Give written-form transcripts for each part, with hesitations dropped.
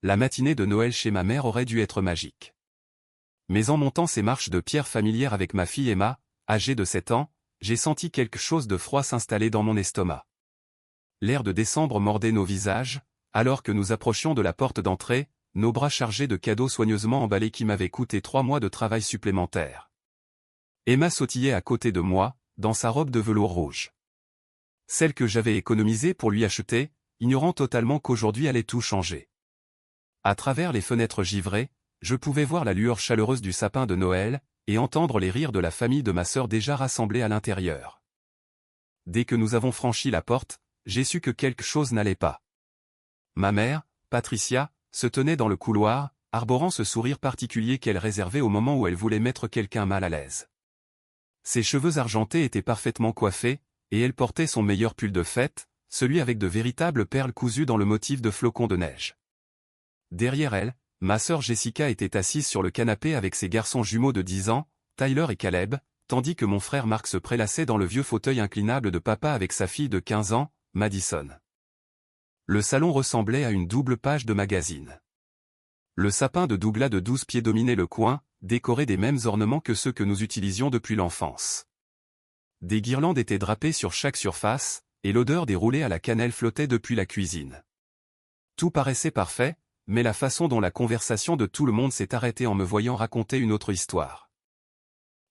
la matinée de Noël chez ma mère aurait dû être magique. Mais en montant ces marches de pierre familières avec ma fille Emma, âgée de 7 ans, j'ai senti quelque chose de froid s'installer dans mon estomac. L'air de décembre mordait nos visages, alors que nous approchions de la porte d'entrée, nos bras chargés de cadeaux soigneusement emballés qui m'avaient coûté 3 mois de travail supplémentaire. Emma sautillait à côté de moi, dans sa robe de velours rouge. Celle que j'avais économisée pour lui acheter, ignorant totalement qu'aujourd'hui allait tout changer. À travers les fenêtres givrées, je pouvais voir la lueur chaleureuse du sapin de Noël, et entendre les rires de la famille de ma sœur déjà rassemblée à l'intérieur. Dès que nous avons franchi la porte, j'ai su que quelque chose n'allait pas. Ma mère, Patricia, se tenait dans le couloir, arborant ce sourire particulier qu'elle réservait au moment où elle voulait mettre quelqu'un mal à l'aise. Ses cheveux argentés étaient parfaitement coiffés, et elle portait son meilleur pull de fête, celui avec de véritables perles cousues dans le motif de flocons de neige. Derrière elle, ma sœur Jessica était assise sur le canapé avec ses garçons jumeaux de 10 ans, Tyler et Caleb, tandis que mon frère Mark se prélassait dans le vieux fauteuil inclinable de papa avec sa fille de 15 ans, Madison. Le salon ressemblait à une double page de magazine. Le sapin de Douglas de 12 pieds dominait le coin, décoré des mêmes ornements que ceux que nous utilisions depuis l'enfance. Des guirlandes étaient drapées sur chaque surface, et l'odeur des roulés à la cannelle flottait depuis la cuisine. Tout paraissait parfait, mais la façon dont la conversation de tout le monde s'est arrêtée en me voyant raconter une autre histoire.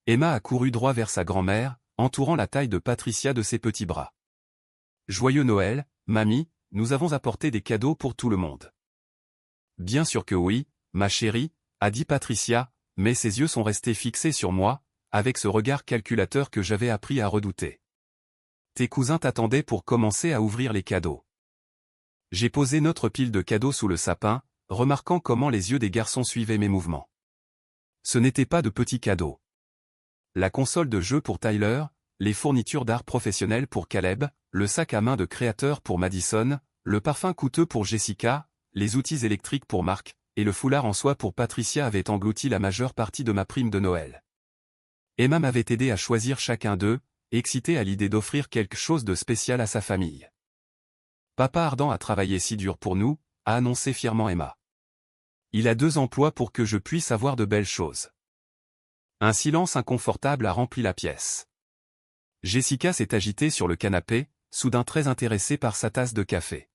Emma a couru droit vers sa grand-mère, entourant la taille de Patricia de ses petits bras. « Joyeux Noël, mamie, nous avons apporté des cadeaux pour tout le monde. » « Bien sûr que oui, ma chérie, » a dit Patricia, mais ses yeux sont restés fixés sur moi, avec ce regard calculateur que j'avais appris à redouter. « Tes cousins t'attendaient pour commencer à ouvrir les cadeaux. » J'ai posé notre pile de cadeaux sous le sapin, remarquant comment les yeux des garçons suivaient mes mouvements. Ce n'étaient pas de petits cadeaux. La console de jeu pour Tyler, les fournitures d'art professionnel pour Caleb, le sac à main de créateur pour Madison, le parfum coûteux pour Jessica, les outils électriques pour Mark, et le foulard en soie pour Patricia avaient englouti la majeure partie de ma prime de Noël. Emma m'avait aidé à choisir chacun d'eux, excitée à l'idée d'offrir quelque chose de spécial à sa famille. Papa Ardent a travaillé si dur pour nous, a annoncé fièrement Emma. Il a 2 emplois pour que je puisse avoir de belles choses. Un silence inconfortable a rempli la pièce. Jessica s'est agitée sur le canapé, soudain très intéressée par sa tasse de café.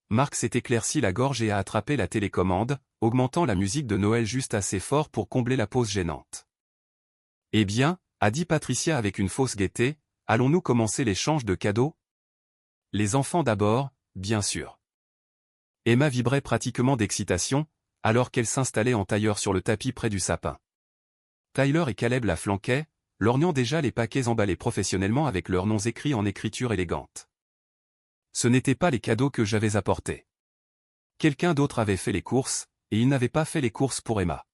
Mark s'est éclairci la gorge et a attrapé la télécommande, augmentant la musique de Noël juste assez fort pour combler la pause gênante. « Eh bien, » a dit Patricia avec une fausse gaieté, « allons-nous commencer l'échange de cadeaux ? » Les enfants d'abord, bien sûr. Emma vibrait pratiquement d'excitation, alors qu'elle s'installait en tailleur sur le tapis près du sapin. Tyler et Caleb la flanquaient, lorgnant déjà les paquets emballés professionnellement avec leurs noms écrits en écriture élégante. Ce n'étaient pas les cadeaux que j'avais apportés. Quelqu'un d'autre avait fait les courses, et il n'avait pas fait les courses pour Emma.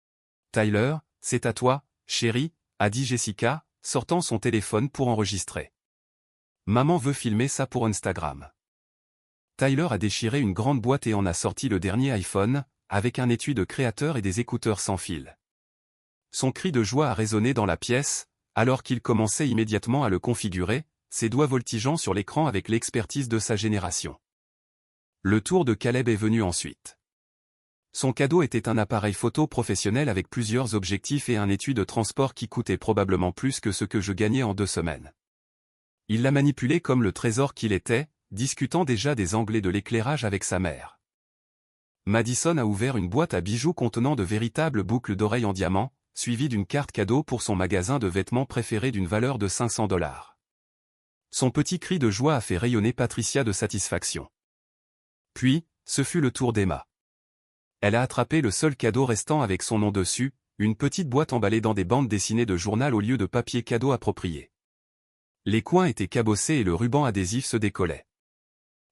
« Tyler, c'est à toi, chérie, » a dit Jessica, sortant son téléphone pour enregistrer. « Maman veut filmer ça pour Instagram. » Tyler a déchiré une grande boîte et en a sorti le dernier iPhone, avec un étui de créateur et des écouteurs sans fil. Son cri de joie a résonné dans la pièce, alors qu'il commençait immédiatement à le configurer, ses doigts voltigeant sur l'écran avec l'expertise de sa génération. Le tour de Caleb est venu ensuite. Son cadeau était un appareil photo professionnel avec plusieurs objectifs et un étui de transport qui coûtait probablement plus que ce que je gagnais en 2 semaines. Il l'a manipulé comme le trésor qu'il était, discutant déjà des anglais de l'éclairage avec sa mère. Madison a ouvert une boîte à bijoux contenant de véritables boucles d'oreilles en diamant, suivie d'une carte cadeau pour son magasin de vêtements préféré d'une valeur de $500. Son petit cri de joie a fait rayonner Patricia de satisfaction. Puis, ce fut le tour d'Emma. Elle a attrapé le seul cadeau restant avec son nom dessus, une petite boîte emballée dans des bandes dessinées de journal au lieu de papier cadeau approprié. Les coins étaient cabossés et le ruban adhésif se décollait.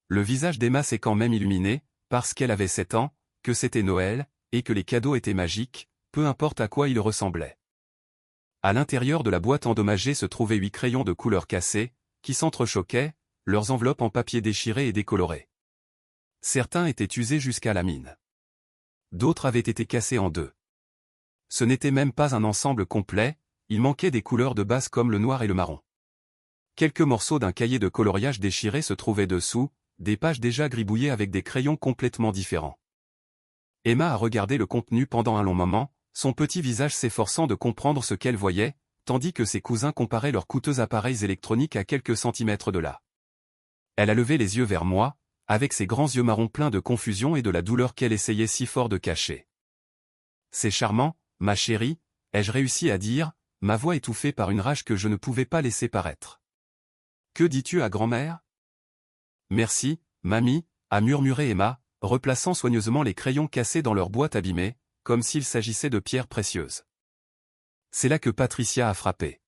Le visage d'Emma s'est quand même illuminé, parce qu'elle avait 7 ans, que c'était Noël, et que les cadeaux étaient magiques, peu importe à quoi ils ressemblaient. À l'intérieur de la boîte endommagée se trouvaient 8 crayons de couleur cassés, qui s'entrechoquaient, leurs enveloppes en papier déchiré et décoloré. Certains étaient usés jusqu'à la mine. D'autres avaient été cassés en 2. Ce n'était même pas un ensemble complet, il manquait des couleurs de base comme le noir et le marron. Quelques morceaux d'un cahier de coloriage déchiré se trouvaient dessous, des pages déjà gribouillées avec des crayons complètement différents. Emma a regardé le contenu pendant un long moment, son petit visage s'efforçant de comprendre ce qu'elle voyait, tandis que ses cousins comparaient leurs coûteux appareils électroniques à quelques centimètres de là. Elle a levé les yeux vers moi, avec ses grands yeux marrons pleins de confusion et de la douleur qu'elle essayait si fort de cacher. « C'est charmant, ma chérie », ai-je réussi à dire, ma voix étouffée par une rage que je ne pouvais pas laisser paraître. « Que dis-tu à grand-mère ?»« Merci, mamie », a murmuré Emma, replaçant soigneusement les crayons cassés dans leur boîte abîmée, comme s'il s'agissait de pierres précieuses. C'est là que Patricia a frappé.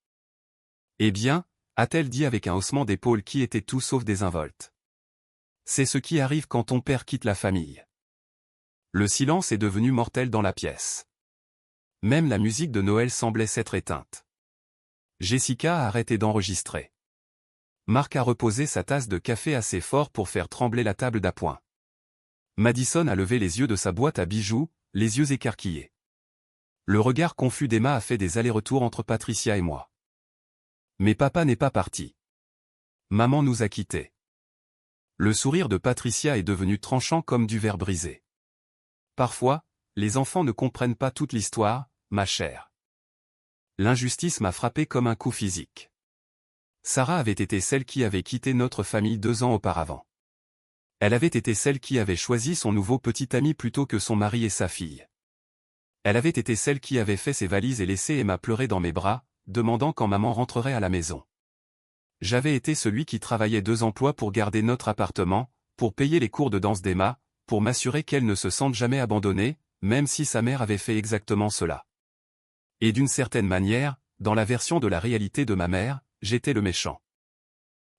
« Eh bien », a-t-elle dit avec un haussement d'épaules qui était tout sauf désinvolte. C'est ce qui arrive quand ton père quitte la famille. Le silence est devenu mortel dans la pièce. Même la musique de Noël semblait s'être éteinte. Jessica a arrêté d'enregistrer. Marc a reposé sa tasse de café assez fort pour faire trembler la table d'appoint. Madison a levé les yeux de sa boîte à bijoux, les yeux écarquillés. Le regard confus d'Emma a fait des allers-retours entre Patricia et moi. Mais papa n'est pas parti. Maman nous a quittés. Le sourire de Patricia est devenu tranchant comme du verre brisé. Parfois, les enfants ne comprennent pas toute l'histoire, ma chère. L'injustice m'a frappé comme un coup physique. Sarah avait été celle qui avait quitté notre famille 2 ans auparavant. Elle avait été celle qui avait choisi son nouveau petit ami plutôt que son mari et sa fille. Elle avait été celle qui avait fait ses valises et laissé Emma pleurer dans mes bras, demandant quand maman rentrerait à la maison. J'avais été celui qui travaillait 2 emplois pour garder notre appartement, pour payer les cours de danse d'Emma, pour m'assurer qu'elle ne se sente jamais abandonnée, même si sa mère avait fait exactement cela. Et d'une certaine manière, dans la version de la réalité de ma mère, j'étais le méchant.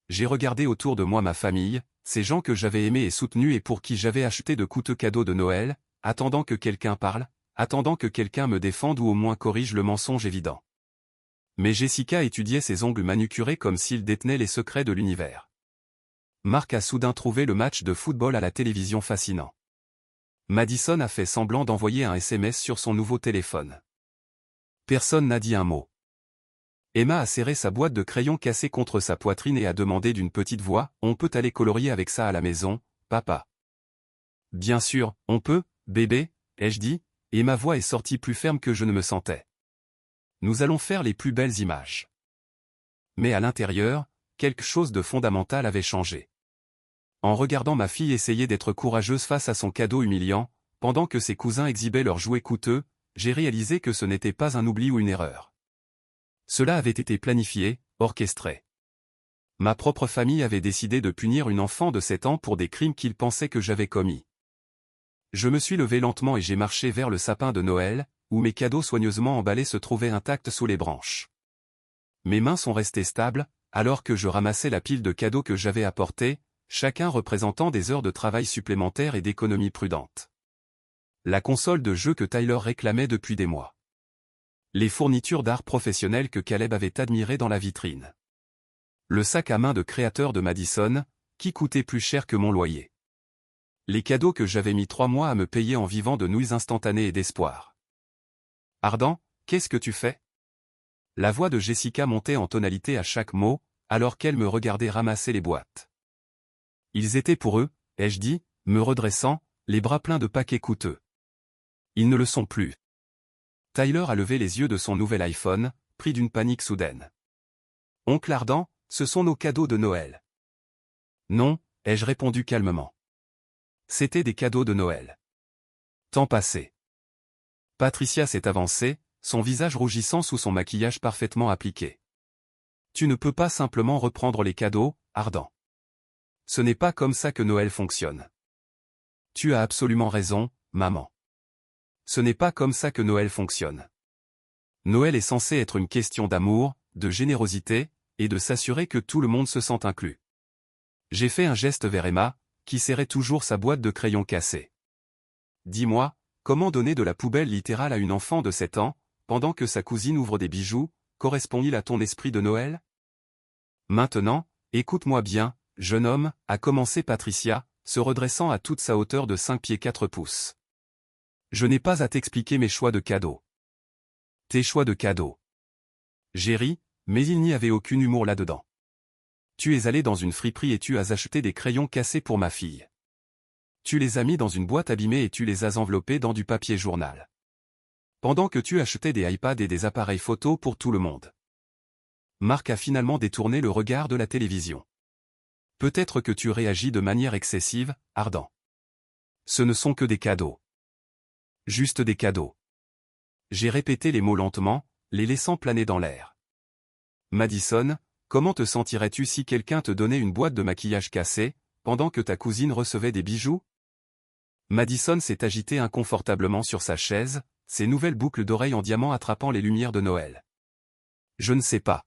J'ai regardé autour de moi ma famille, ces gens que j'avais aimés et soutenus et pour qui j'avais acheté de coûteux cadeaux de Noël, attendant que quelqu'un parle, attendant que quelqu'un me défende ou au moins corrige le mensonge évident. Mais Jessica étudiait ses ongles manucurés comme s'il détenait les secrets de l'univers. Marc a soudain trouvé le match de football à la télévision fascinant. Madison a fait semblant d'envoyer un SMS sur son nouveau téléphone. Personne n'a dit un mot. Emma a serré sa boîte de crayons cassés contre sa poitrine et a demandé d'une petite voix, « On peut aller colorier avec ça à la maison, papa ?» « Bien sûr, on peut, bébé », ai-je dit, et ma voix est sortie plus ferme que je ne me sentais. Nous allons faire les plus belles images. Mais à l'intérieur, quelque chose de fondamental avait changé. En regardant ma fille essayer d'être courageuse face à son cadeau humiliant, pendant que ses cousins exhibaient leurs jouets coûteux, j'ai réalisé que ce n'était pas un oubli ou une erreur. Cela avait été planifié, orchestré. Ma propre famille avait décidé de punir une enfant de 7 ans pour des crimes qu'ils pensaient que j'avais commis. Je me suis levé lentement et j'ai marché vers le sapin de Noël, où mes cadeaux soigneusement emballés se trouvaient intacts sous les branches. Mes mains sont restées stables, alors que je ramassais la pile de cadeaux que j'avais apportés, chacun représentant des heures de travail supplémentaires et d'économie prudente. La console de jeu que Tyler réclamait depuis des mois. Les fournitures d'art professionnel que Caleb avait admirées dans la vitrine. Le sac à main de créateur de Madison, qui coûtait plus cher que mon loyer. Les cadeaux que j'avais mis 3 mois à me payer en vivant de nouilles instantanées et d'espoir. Ardent, qu'est-ce que tu fais? La voix de Jessica montait en tonalité à chaque mot, alors qu'elle me regardait ramasser les boîtes. Ils étaient pour eux, ai-je dit, me redressant, les bras pleins de paquets coûteux. Ils ne le sont plus. Tyler a levé les yeux de son nouvel iPhone, pris d'une panique soudaine. Oncle Ardent, ce sont nos cadeaux de Noël. Non, ai-je répondu calmement. C'étaient des cadeaux de Noël. Temps passé. Patricia s'est avancée, son visage rougissant sous son maquillage parfaitement appliqué. Tu ne peux pas simplement reprendre les cadeaux, Ardent. Ce n'est pas comme ça que Noël fonctionne. Tu as absolument raison, maman. Ce n'est pas comme ça que Noël fonctionne. Noël est censé être une question d'amour, de générosité, et de s'assurer que tout le monde se sent inclus. J'ai fait un geste vers Emma, qui serrait toujours sa boîte de crayons cassés. Dis-moi, comment donner de la poubelle littérale à une enfant de 7 ans, pendant que sa cousine ouvre des bijoux, correspond-il à ton esprit de Noël? Maintenant, écoute-moi bien, jeune homme, a commencé Patricia, se redressant à toute sa hauteur de 5 pieds 4 pouces. Je n'ai pas à t'expliquer mes choix de cadeaux. Tes choix de cadeaux. J'ai ri, mais il n'y avait aucun humour là-dedans. Tu es allé dans une friperie et tu as acheté des crayons cassés pour ma fille. Tu les as mis dans une boîte abîmée et tu les as enveloppés dans du papier journal. Pendant que tu achetais des iPads et des appareils photo pour tout le monde. Marc a finalement détourné le regard de la télévision. Peut-être que tu réagis de manière excessive, Ardent. Ce ne sont que des cadeaux. Juste des cadeaux. J'ai répété les mots lentement, les laissant planer dans l'air. Madison, comment te sentirais-tu si quelqu'un te donnait une boîte de maquillage cassée, pendant que ta cousine recevait des bijoux? Madison s'est agitée inconfortablement sur sa chaise, ses nouvelles boucles d'oreilles en diamant attrapant les lumières de Noël. Je ne sais pas.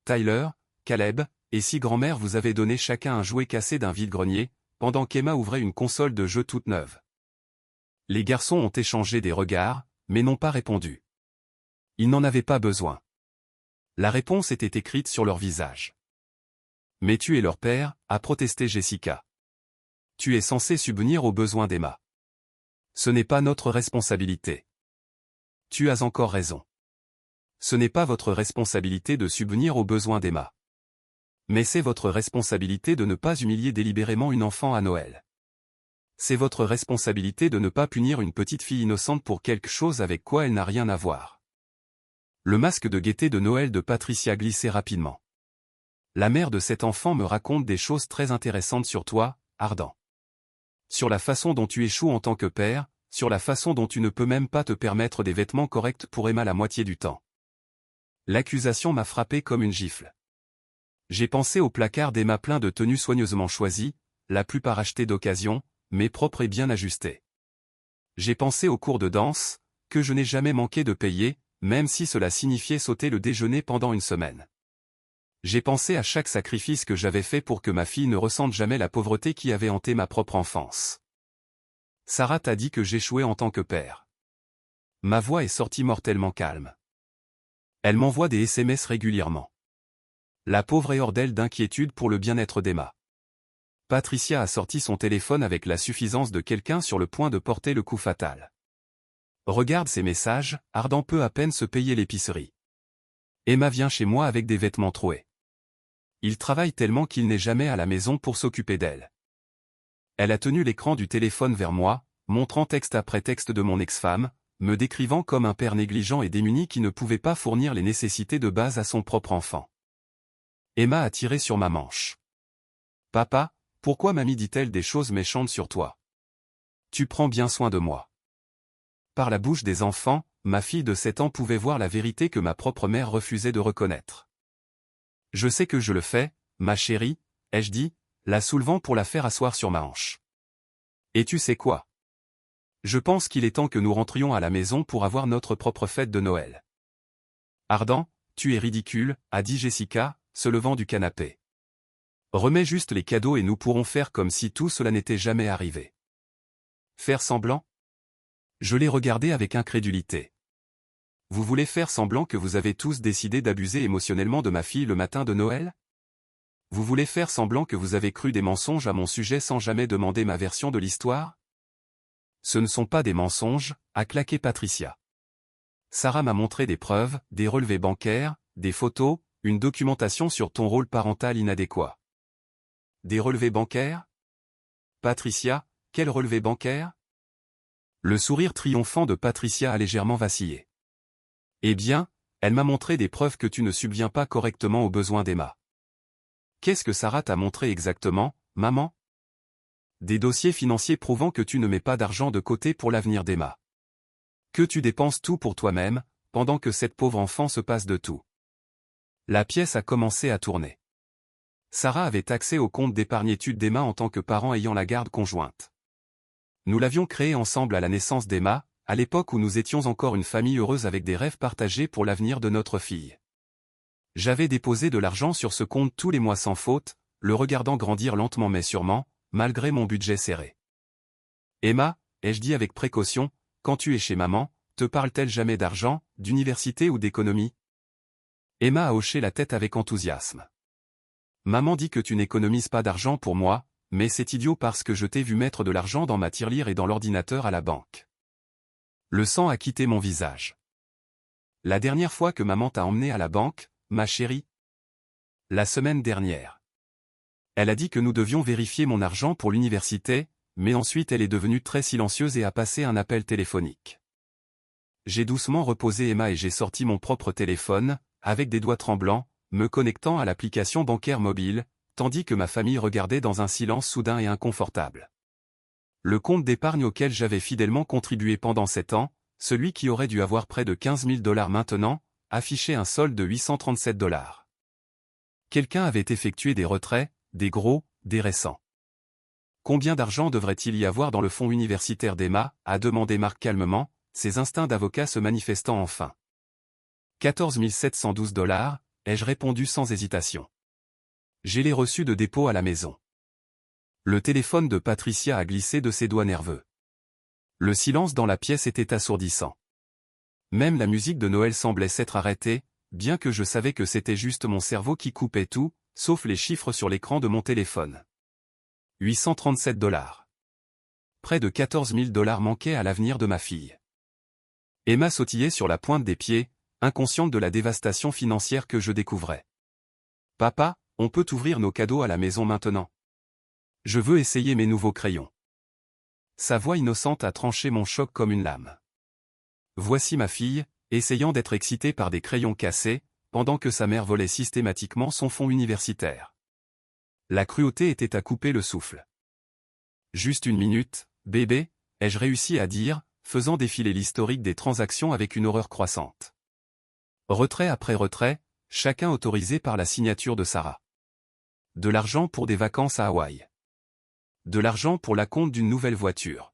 Tyler, Caleb, et si grand-mère vous avez donné chacun un jouet cassé d'un vide-grenier, pendant qu'Emma ouvrait une console de jeux toute neuve. Les garçons ont échangé des regards, mais n'ont pas répondu. Ils n'en avaient pas besoin. La réponse était écrite sur leur visage. Mais tu es leur père, a protesté Jessica. Tu es censé subvenir aux besoins d'Emma. Ce n'est pas notre responsabilité. Tu as encore raison. Ce n'est pas votre responsabilité de subvenir aux besoins d'Emma. Mais c'est votre responsabilité de ne pas humilier délibérément une enfant à Noël. C'est votre responsabilité de ne pas punir une petite fille innocente pour quelque chose avec quoi elle n'a rien à voir. Le masque de gaieté de Noël de Patricia glissait rapidement. La mère de cet enfant me raconte des choses très intéressantes sur toi, Ardent. Sur la façon dont tu échoues en tant que père, sur la façon dont tu ne peux même pas te permettre des vêtements corrects pour Emma la moitié du temps. L'accusation m'a frappé comme une gifle. J'ai pensé au placard d'Emma plein de tenues soigneusement choisies, la plupart achetées d'occasion, mais propres et bien ajustées. J'ai pensé aux cours de danse, que je n'ai jamais manqué de payer, même si cela signifiait sauter le déjeuner pendant une semaine. J'ai pensé à chaque sacrifice que j'avais fait pour que ma fille ne ressente jamais la pauvreté qui avait hanté ma propre enfance. Sarah t'a dit que j'échouais en tant que père. Ma voix est sortie mortellement calme. Elle m'envoie des SMS régulièrement. La pauvre est hors d'elle d'inquiétude pour le bien-être d'Emma. Patricia a sorti son téléphone avec la suffisance de quelqu'un sur le point de porter le coup fatal. Regarde ces messages, Ardent peut à peine se payer l'épicerie. Emma vient chez moi avec des vêtements troués. Il travaille tellement qu'il n'est jamais à la maison pour s'occuper d'elle. Elle a tenu l'écran du téléphone vers moi, montrant texte après texte de mon ex-femme, me décrivant comme un père négligent et démuni qui ne pouvait pas fournir les nécessités de base à son propre enfant. Emma a tiré sur ma manche. « Papa, pourquoi mamie dit-elle des choses méchantes sur toi? Tu prends bien soin de moi. » Par la bouche des enfants, ma fille de 7 ans pouvait voir la vérité que ma propre mère refusait de reconnaître. « Je sais que je le fais, ma chérie, » ai-je dit, la soulevant pour la faire asseoir sur ma hanche. « Et tu sais quoi? Je pense qu'il est temps que nous rentrions à la maison pour avoir notre propre fête de Noël. »« Ardent, tu es ridicule, » a dit Jessica, se levant du canapé. « Remets juste les cadeaux et nous pourrons faire comme si tout cela n'était jamais arrivé. » Faire semblant? Je l'ai regardé avec incrédulité. Vous voulez faire semblant que vous avez tous décidé d'abuser émotionnellement de ma fille le matin de Noël? Vous voulez faire semblant que vous avez cru des mensonges à mon sujet sans jamais demander ma version de l'histoire? Ce ne sont pas des mensonges, a claqué Patricia. Sarah m'a montré des preuves, des relevés bancaires, des photos, une documentation sur ton rôle parental inadéquat. Des relevés bancaires? Patricia, quel relevé bancaire? Le sourire triomphant de Patricia a légèrement vacillé. Eh bien, elle m'a montré des preuves que tu ne subviens pas correctement aux besoins d'Emma. Qu'est-ce que Sarah t'a montré exactement, maman? Des dossiers financiers prouvant que tu ne mets pas d'argent de côté pour l'avenir d'Emma. Que tu dépenses tout pour toi-même, pendant que cette pauvre enfant se passe de tout. La pièce a commencé à tourner. Sarah avait accès au compte d'épargne-études d'Emma en tant que parent ayant la garde conjointe. Nous l'avions créé ensemble à la naissance d'Emma, à l'époque où nous étions encore une famille heureuse avec des rêves partagés pour l'avenir de notre fille. J'avais déposé de l'argent sur ce compte tous les mois sans faute, le regardant grandir lentement mais sûrement, malgré mon budget serré. Emma, ai-je dit avec précaution, quand tu es chez maman, te parle-t-elle jamais d'argent, d'université ou d'économie? Emma a hoché la tête avec enthousiasme. Maman dit que tu n'économises pas d'argent pour moi, mais c'est idiot parce que je t'ai vu mettre de l'argent dans ma tirelire et dans l'ordinateur à la banque. Le sang a quitté mon visage. La dernière fois que maman t'a emmené à la banque, ma chérie? La semaine dernière. Elle a dit que nous devions vérifier mon argent pour l'université, mais ensuite elle est devenue très silencieuse et a passé un appel téléphonique. J'ai doucement reposé Emma et j'ai sorti mon propre téléphone, avec des doigts tremblants, me connectant à l'application bancaire mobile, tandis que ma famille regardait dans un silence soudain et inconfortable. Le compte d'épargne auquel j'avais fidèlement contribué pendant 7 ans, celui qui aurait dû avoir près de 15 000 $ maintenant, affichait un solde de 837 $. Quelqu'un avait effectué des retraits, des gros, des récents. Combien d'argent devrait-il y avoir dans le fonds universitaire d'Emma, a demandé Marc calmement, ses instincts d'avocat se manifestant enfin. 14 712 $, ai-je répondu sans hésitation. J'ai les reçus de dépôt à la maison. Le téléphone de Patricia a glissé de ses doigts nerveux. Le silence dans la pièce était assourdissant. Même la musique de Noël semblait s'être arrêtée, bien que je savais que c'était juste mon cerveau qui coupait tout, sauf les chiffres sur l'écran de mon téléphone. 837 $. Près de 14 000 $ manquaient à l'avenir de ma fille. Emma sautillait sur la pointe des pieds, inconsciente de la dévastation financière que je découvrais. « Papa, on peut ouvrir nos cadeaux à la maison maintenant. Je veux essayer mes nouveaux crayons. » Sa voix innocente a tranché mon choc comme une lame. Voici ma fille, essayant d'être excitée par des crayons cassés, pendant que sa mère volait systématiquement son fonds universitaire. La cruauté était à couper le souffle. « Juste une minute, bébé », ai-je réussi à dire, faisant défiler l'historique des transactions avec une horreur croissante. Retrait après retrait, chacun autorisé par la signature de Sarah. De l'argent pour des vacances à Hawaï. De l'argent pour l'acompte d'une nouvelle voiture.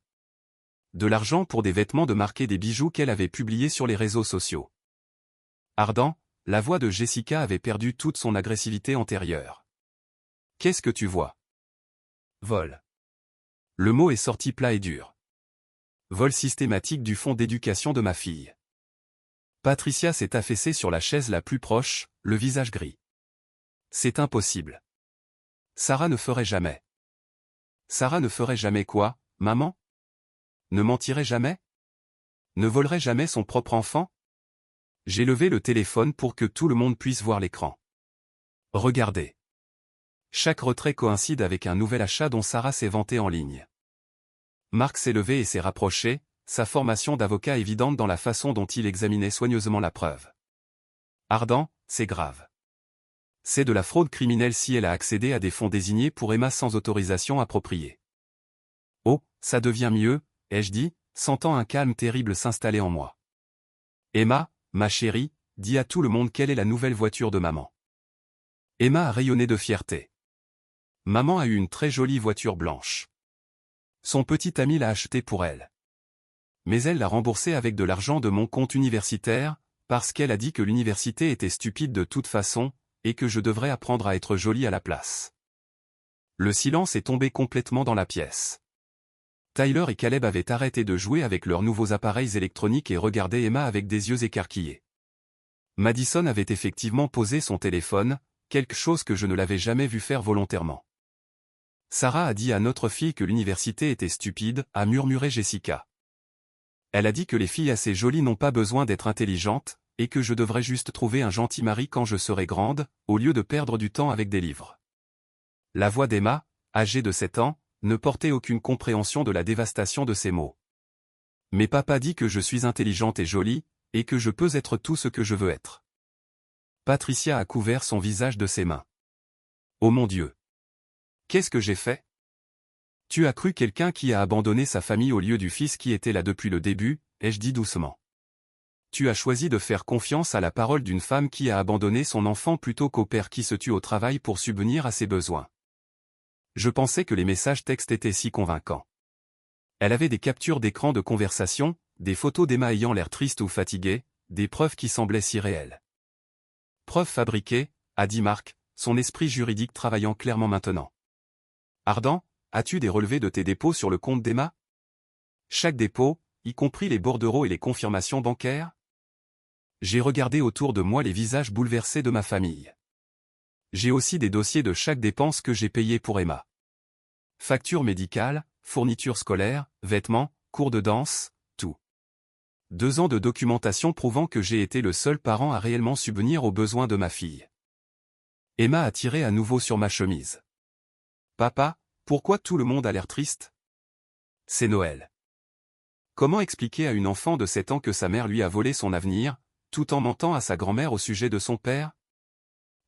De l'argent pour des vêtements de marque et des bijoux qu'elle avait publiés sur les réseaux sociaux. Ardent, la voix de Jessica avait perdu toute son agressivité antérieure. « Qu'est-ce que tu vois ? » Vol. Le mot est sorti plat et dur. Vol systématique du fonds d'éducation de ma fille. Patricia s'est affaissée sur la chaise la plus proche, le visage gris. C'est impossible. Sarah ne ferait jamais. Sarah ne ferait jamais quoi, maman? Ne mentirait jamais? Ne volerait jamais son propre enfant? J'ai levé le téléphone pour que tout le monde puisse voir l'écran. Regardez. Chaque retrait coïncide avec un nouvel achat dont Sarah s'est vantée en ligne. Marc s'est levé et s'est rapproché, sa formation d'avocat évidente dans la façon dont il examinait soigneusement la preuve. Ardent, c'est grave. C'est de la fraude criminelle si elle a accédé à des fonds désignés pour Emma sans autorisation appropriée. Oh, ça devient mieux, ai-je dit, sentant un calme terrible s'installer en moi. Emma, ma chérie, dis à tout le monde quelle est la nouvelle voiture de maman. Emma a rayonné de fierté. Maman a eu une très jolie voiture blanche. Son petit ami l'a achetée pour elle. Mais elle l'a remboursée avec de l'argent de mon compte universitaire, parce qu'elle a dit que l'université était stupide de toute façon, et que je devrais apprendre à être jolie à la place. Le silence est tombé complètement dans la pièce. Tyler et Caleb avaient arrêté de jouer avec leurs nouveaux appareils électroniques et regardaient Emma avec des yeux écarquillés. Madison avait effectivement posé son téléphone, quelque chose que je ne l'avais jamais vu faire volontairement. Sarah a dit à notre fille que l'université était stupide, a murmuré Jessica. Elle a dit que les filles assez jolies n'ont pas besoin d'être intelligentes, et que je devrais juste trouver un gentil mari quand je serai grande, au lieu de perdre du temps avec des livres. La voix d'Emma, âgée de 7 ans, ne portait aucune compréhension de la dévastation de ces mots. Mais papa dit que je suis intelligente et jolie, et que je peux être tout ce que je veux être. Patricia a couvert son visage de ses mains. Oh mon Dieu! Qu'est-ce que j'ai fait? Tu as cru quelqu'un qui a abandonné sa famille au lieu du fils qui était là depuis le début, ai-je dit doucement. Tu as choisi de faire confiance à la parole d'une femme qui a abandonné son enfant plutôt qu'au père qui se tue au travail pour subvenir à ses besoins. Je pensais que les messages textes étaient si convaincants. Elle avait des captures d'écran de conversation, des photos d'Emma ayant l'air triste ou fatiguée, des preuves qui semblaient si réelles. Preuves fabriquées, a dit Marc, son esprit juridique travaillant clairement maintenant. Ardent, as-tu des relevés de tes dépôts sur le compte d'Emma? Chaque dépôt, y compris les bordereaux et les confirmations bancaires? J'ai regardé autour de moi les visages bouleversés de ma famille. J'ai aussi des dossiers de chaque dépense que j'ai payée pour Emma. Factures médicales, fournitures scolaires, vêtements, cours de danse, tout. 2 ans de documentation prouvant que j'ai été le seul parent à réellement subvenir aux besoins de ma fille. Emma a tiré à nouveau sur ma chemise. Papa, pourquoi tout le monde a l'air triste? C'est Noël. Comment expliquer à une enfant de 7 ans que sa mère lui a volé son avenir, tout en mentant à sa grand-mère au sujet de son père?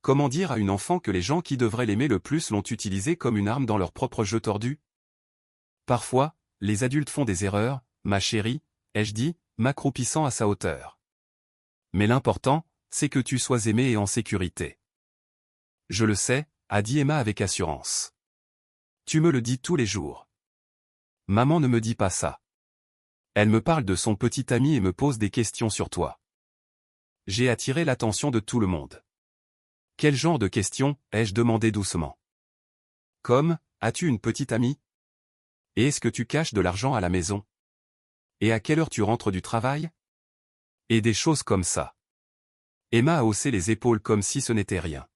Comment dire à une enfant que les gens qui devraient l'aimer le plus l'ont utilisé comme une arme dans leur propre jeu tordu? Parfois, les adultes font des erreurs, ma chérie, ai-je dit, m'accroupissant à sa hauteur. Mais l'important, c'est que tu sois aimé et en sécurité. Je le sais, a dit Emma avec assurance. Tu me le dis tous les jours. Maman ne me dit pas ça. Elle me parle de son petit ami et me pose des questions sur toi. J'ai attiré l'attention de tout le monde. Quel genre de questions, ai-je demandé doucement. Comme, as-tu une petite amie? Et est-ce que tu caches de l'argent à la maison? Et à quelle heure tu rentres du travail? Et des choses comme ça. Emma a haussé les épaules comme si ce n'était rien.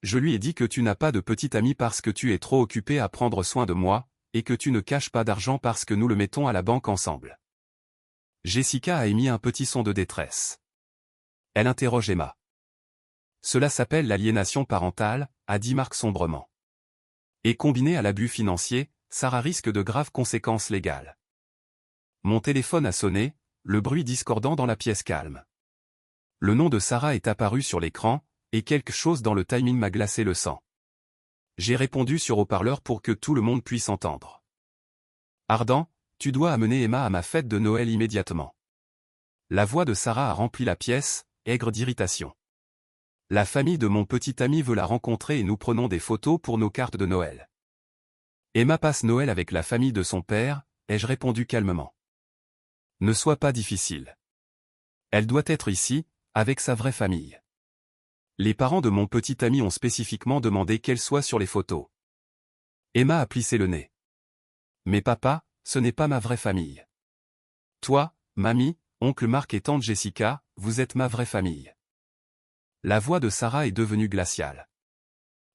Je lui ai dit que tu n'as pas de petite amie parce que tu es trop occupé à prendre soin de moi, et que tu ne caches pas d'argent parce que nous le mettons à la banque ensemble. Jessica a émis un petit son de détresse. Elle interroge Emma. Cela s'appelle l'aliénation parentale, a dit Marc sombrement. Et combiné à l'abus financier, Sarah risque de graves conséquences légales. Mon téléphone a sonné, le bruit discordant dans la pièce calme. Le nom de Sarah est apparu sur l'écran, et quelque chose dans le timing m'a glacé le sang. J'ai répondu sur haut-parleur pour que tout le monde puisse entendre. Ardent, tu dois amener Emma à ma fête de Noël immédiatement. La voix de Sarah a rempli la pièce, aigre d'irritation. La famille de mon petit ami veut la rencontrer et nous prenons des photos pour nos cartes de Noël. Emma passe Noël avec la famille de son père, ai-je répondu calmement. Ne sois pas difficile. Elle doit être ici, avec sa vraie famille. Les parents de mon petit ami ont spécifiquement demandé qu'elle soit sur les photos. Emma a plissé le nez. Mais papa, ce n'est pas ma vraie famille. Toi, mamie, oncle Marc et tante Jessica, vous êtes ma vraie famille. La voix de Sarah est devenue glaciale.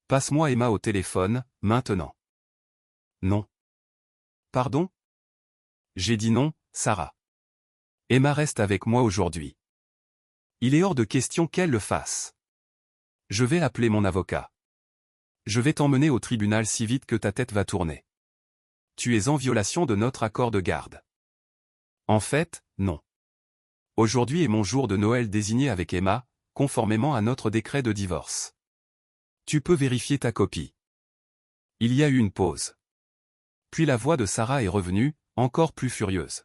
Passe-moi Emma au téléphone, maintenant. Non. Pardon? J'ai dit non, Sarah. Emma reste avec moi aujourd'hui. Il est hors de question qu'elle le fasse. Je vais appeler mon avocat. Je vais t'emmener au tribunal si vite que ta tête va tourner. Tu es en violation de notre accord de garde. En fait, non. Aujourd'hui est mon jour de Noël désigné avec Emma, conformément à notre décret de divorce. Tu peux vérifier ta copie. Il y a eu une pause. Puis la voix de Sarah est revenue, encore plus furieuse.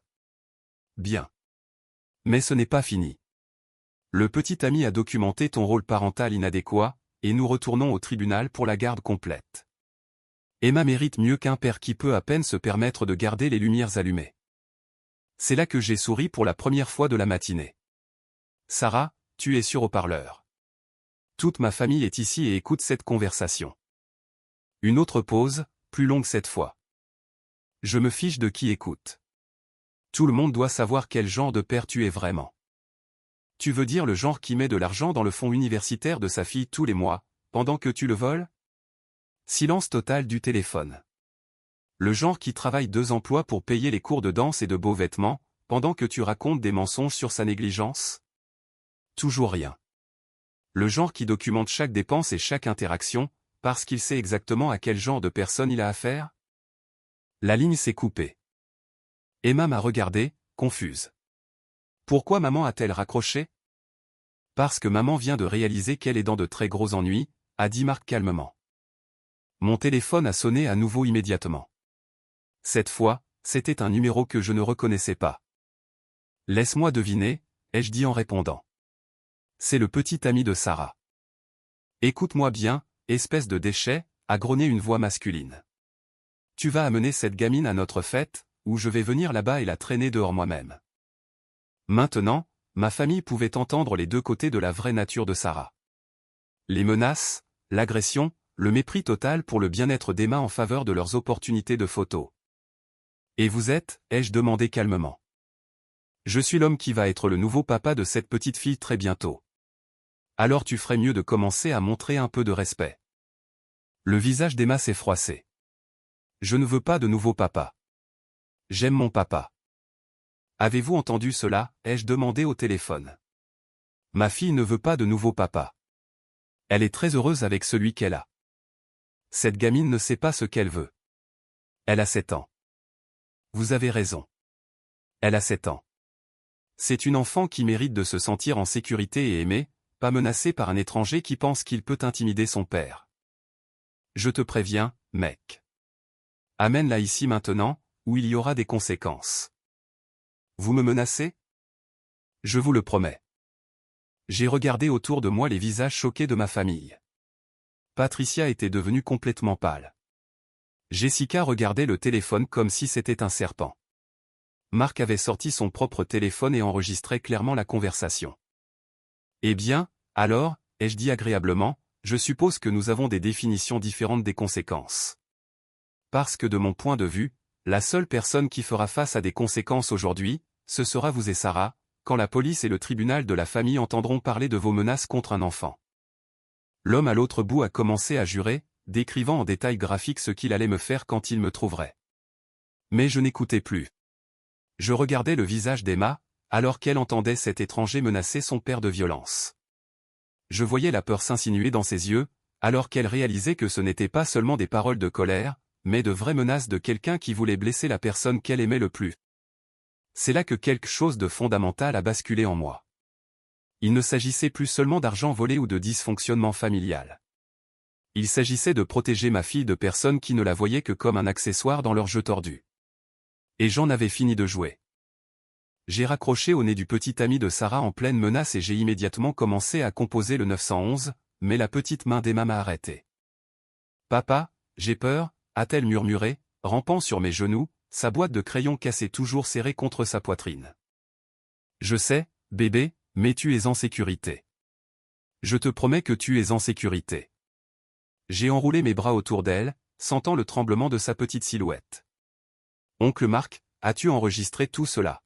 Bien. Mais ce n'est pas fini. Le petit ami a documenté ton rôle parental inadéquat, et nous retournons au tribunal pour la garde complète. Emma mérite mieux qu'un père qui peut à peine se permettre de garder les lumières allumées. C'est là que j'ai souri pour la première fois de la matinée. Sarah, tu es sur haut-parleur. Toute ma famille est ici et écoute cette conversation. Une autre pause, plus longue cette fois. Je me fiche de qui écoute. Tout le monde doit savoir quel genre de père tu es vraiment. Tu veux dire le genre qui met de l'argent dans le fonds universitaire de sa fille tous les mois, pendant que tu le voles? Silence total du téléphone. Le genre qui travaille 2 emplois pour payer les cours de danse et de beaux vêtements, pendant que tu racontes des mensonges sur sa négligence? Toujours rien. Le genre qui documente chaque dépense et chaque interaction, parce qu'il sait exactement à quel genre de personne il a affaire? La ligne s'est coupée. Emma m'a regardé, confuse. Pourquoi maman a-t-elle raccroché? Parce que maman vient de réaliser qu'elle est dans de très gros ennuis, a dit Marc calmement. Mon téléphone a sonné à nouveau immédiatement. Cette fois, c'était un numéro que je ne reconnaissais pas. Laisse-moi deviner, ai-je dit en répondant. C'est le petit ami de Sarah. Écoute-moi bien, espèce de déchet, a grogné une voix masculine. Tu vas amener cette gamine à notre fête, ou je vais venir là-bas et la traîner dehors moi-même. Maintenant, ma famille pouvait entendre les deux côtés de la vraie nature de Sarah. Les menaces, l'agression, le mépris total pour le bien-être d'Emma en faveur de leurs opportunités de photos. Et vous êtes, ai-je demandé calmement. Je suis l'homme qui va être le nouveau papa de cette petite fille très bientôt. Alors tu ferais mieux de commencer à montrer un peu de respect. Le visage d'Emma s'est froissé. Je ne veux pas de nouveau papa. J'aime mon papa. Avez-vous entendu cela, ai-je demandé au téléphone. Ma fille ne veut pas de nouveau papa. Elle est très heureuse avec celui qu'elle a. Cette gamine ne sait pas ce qu'elle veut. Elle a 7 ans. Vous avez raison. Elle a 7 ans. C'est une enfant qui mérite de se sentir en sécurité et aimée, pas menacée par un étranger qui pense qu'il peut intimider son père. Je te préviens, mec. Amène-la ici maintenant, où il y aura des conséquences. Vous me menacez? Je vous le promets. J'ai regardé autour de moi les visages choqués de ma famille. Patricia était devenue complètement pâle. Jessica regardait le téléphone comme si c'était un serpent. Marc avait sorti son propre téléphone et enregistrait clairement la conversation. Eh bien, alors, ai-je dit agréablement, je suppose que nous avons des définitions différentes des conséquences. Parce que de mon point de vue, la seule personne qui fera face à des conséquences aujourd'hui, ce sera vous et Sarah, quand la police et le tribunal de la famille entendront parler de vos menaces contre un enfant. L'homme à l'autre bout a commencé à jurer, décrivant en détail graphique ce qu'il allait me faire quand il me trouverait. Mais je n'écoutais plus. Je regardais le visage d'Emma, alors qu'elle entendait cet étranger menacer son père de violence. Je voyais la peur s'insinuer dans ses yeux, alors qu'elle réalisait que ce n'étaient pas seulement des paroles de colère, mais de vraies menaces de quelqu'un qui voulait blesser la personne qu'elle aimait le plus. C'est là que quelque chose de fondamental a basculé en moi. Il ne s'agissait plus seulement d'argent volé ou de dysfonctionnement familial. Il s'agissait de protéger ma fille de personnes qui ne la voyaient que comme un accessoire dans leur jeu tordu. Et j'en avais fini de jouer. J'ai raccroché au nez du petit ami de Sarah en pleine menace et j'ai immédiatement commencé à composer le 911, mais la petite main d'Emma m'a arrêté. « Papa, j'ai peur » a-t-elle murmuré, rampant sur mes genoux, sa boîte de crayons cassée toujours serrée contre sa poitrine. « Je sais, bébé, mais tu es en sécurité. Je te promets que tu es en sécurité. » J'ai enroulé mes bras autour d'elle, sentant le tremblement de sa petite silhouette. « Oncle Marc, as-tu enregistré tout cela ?»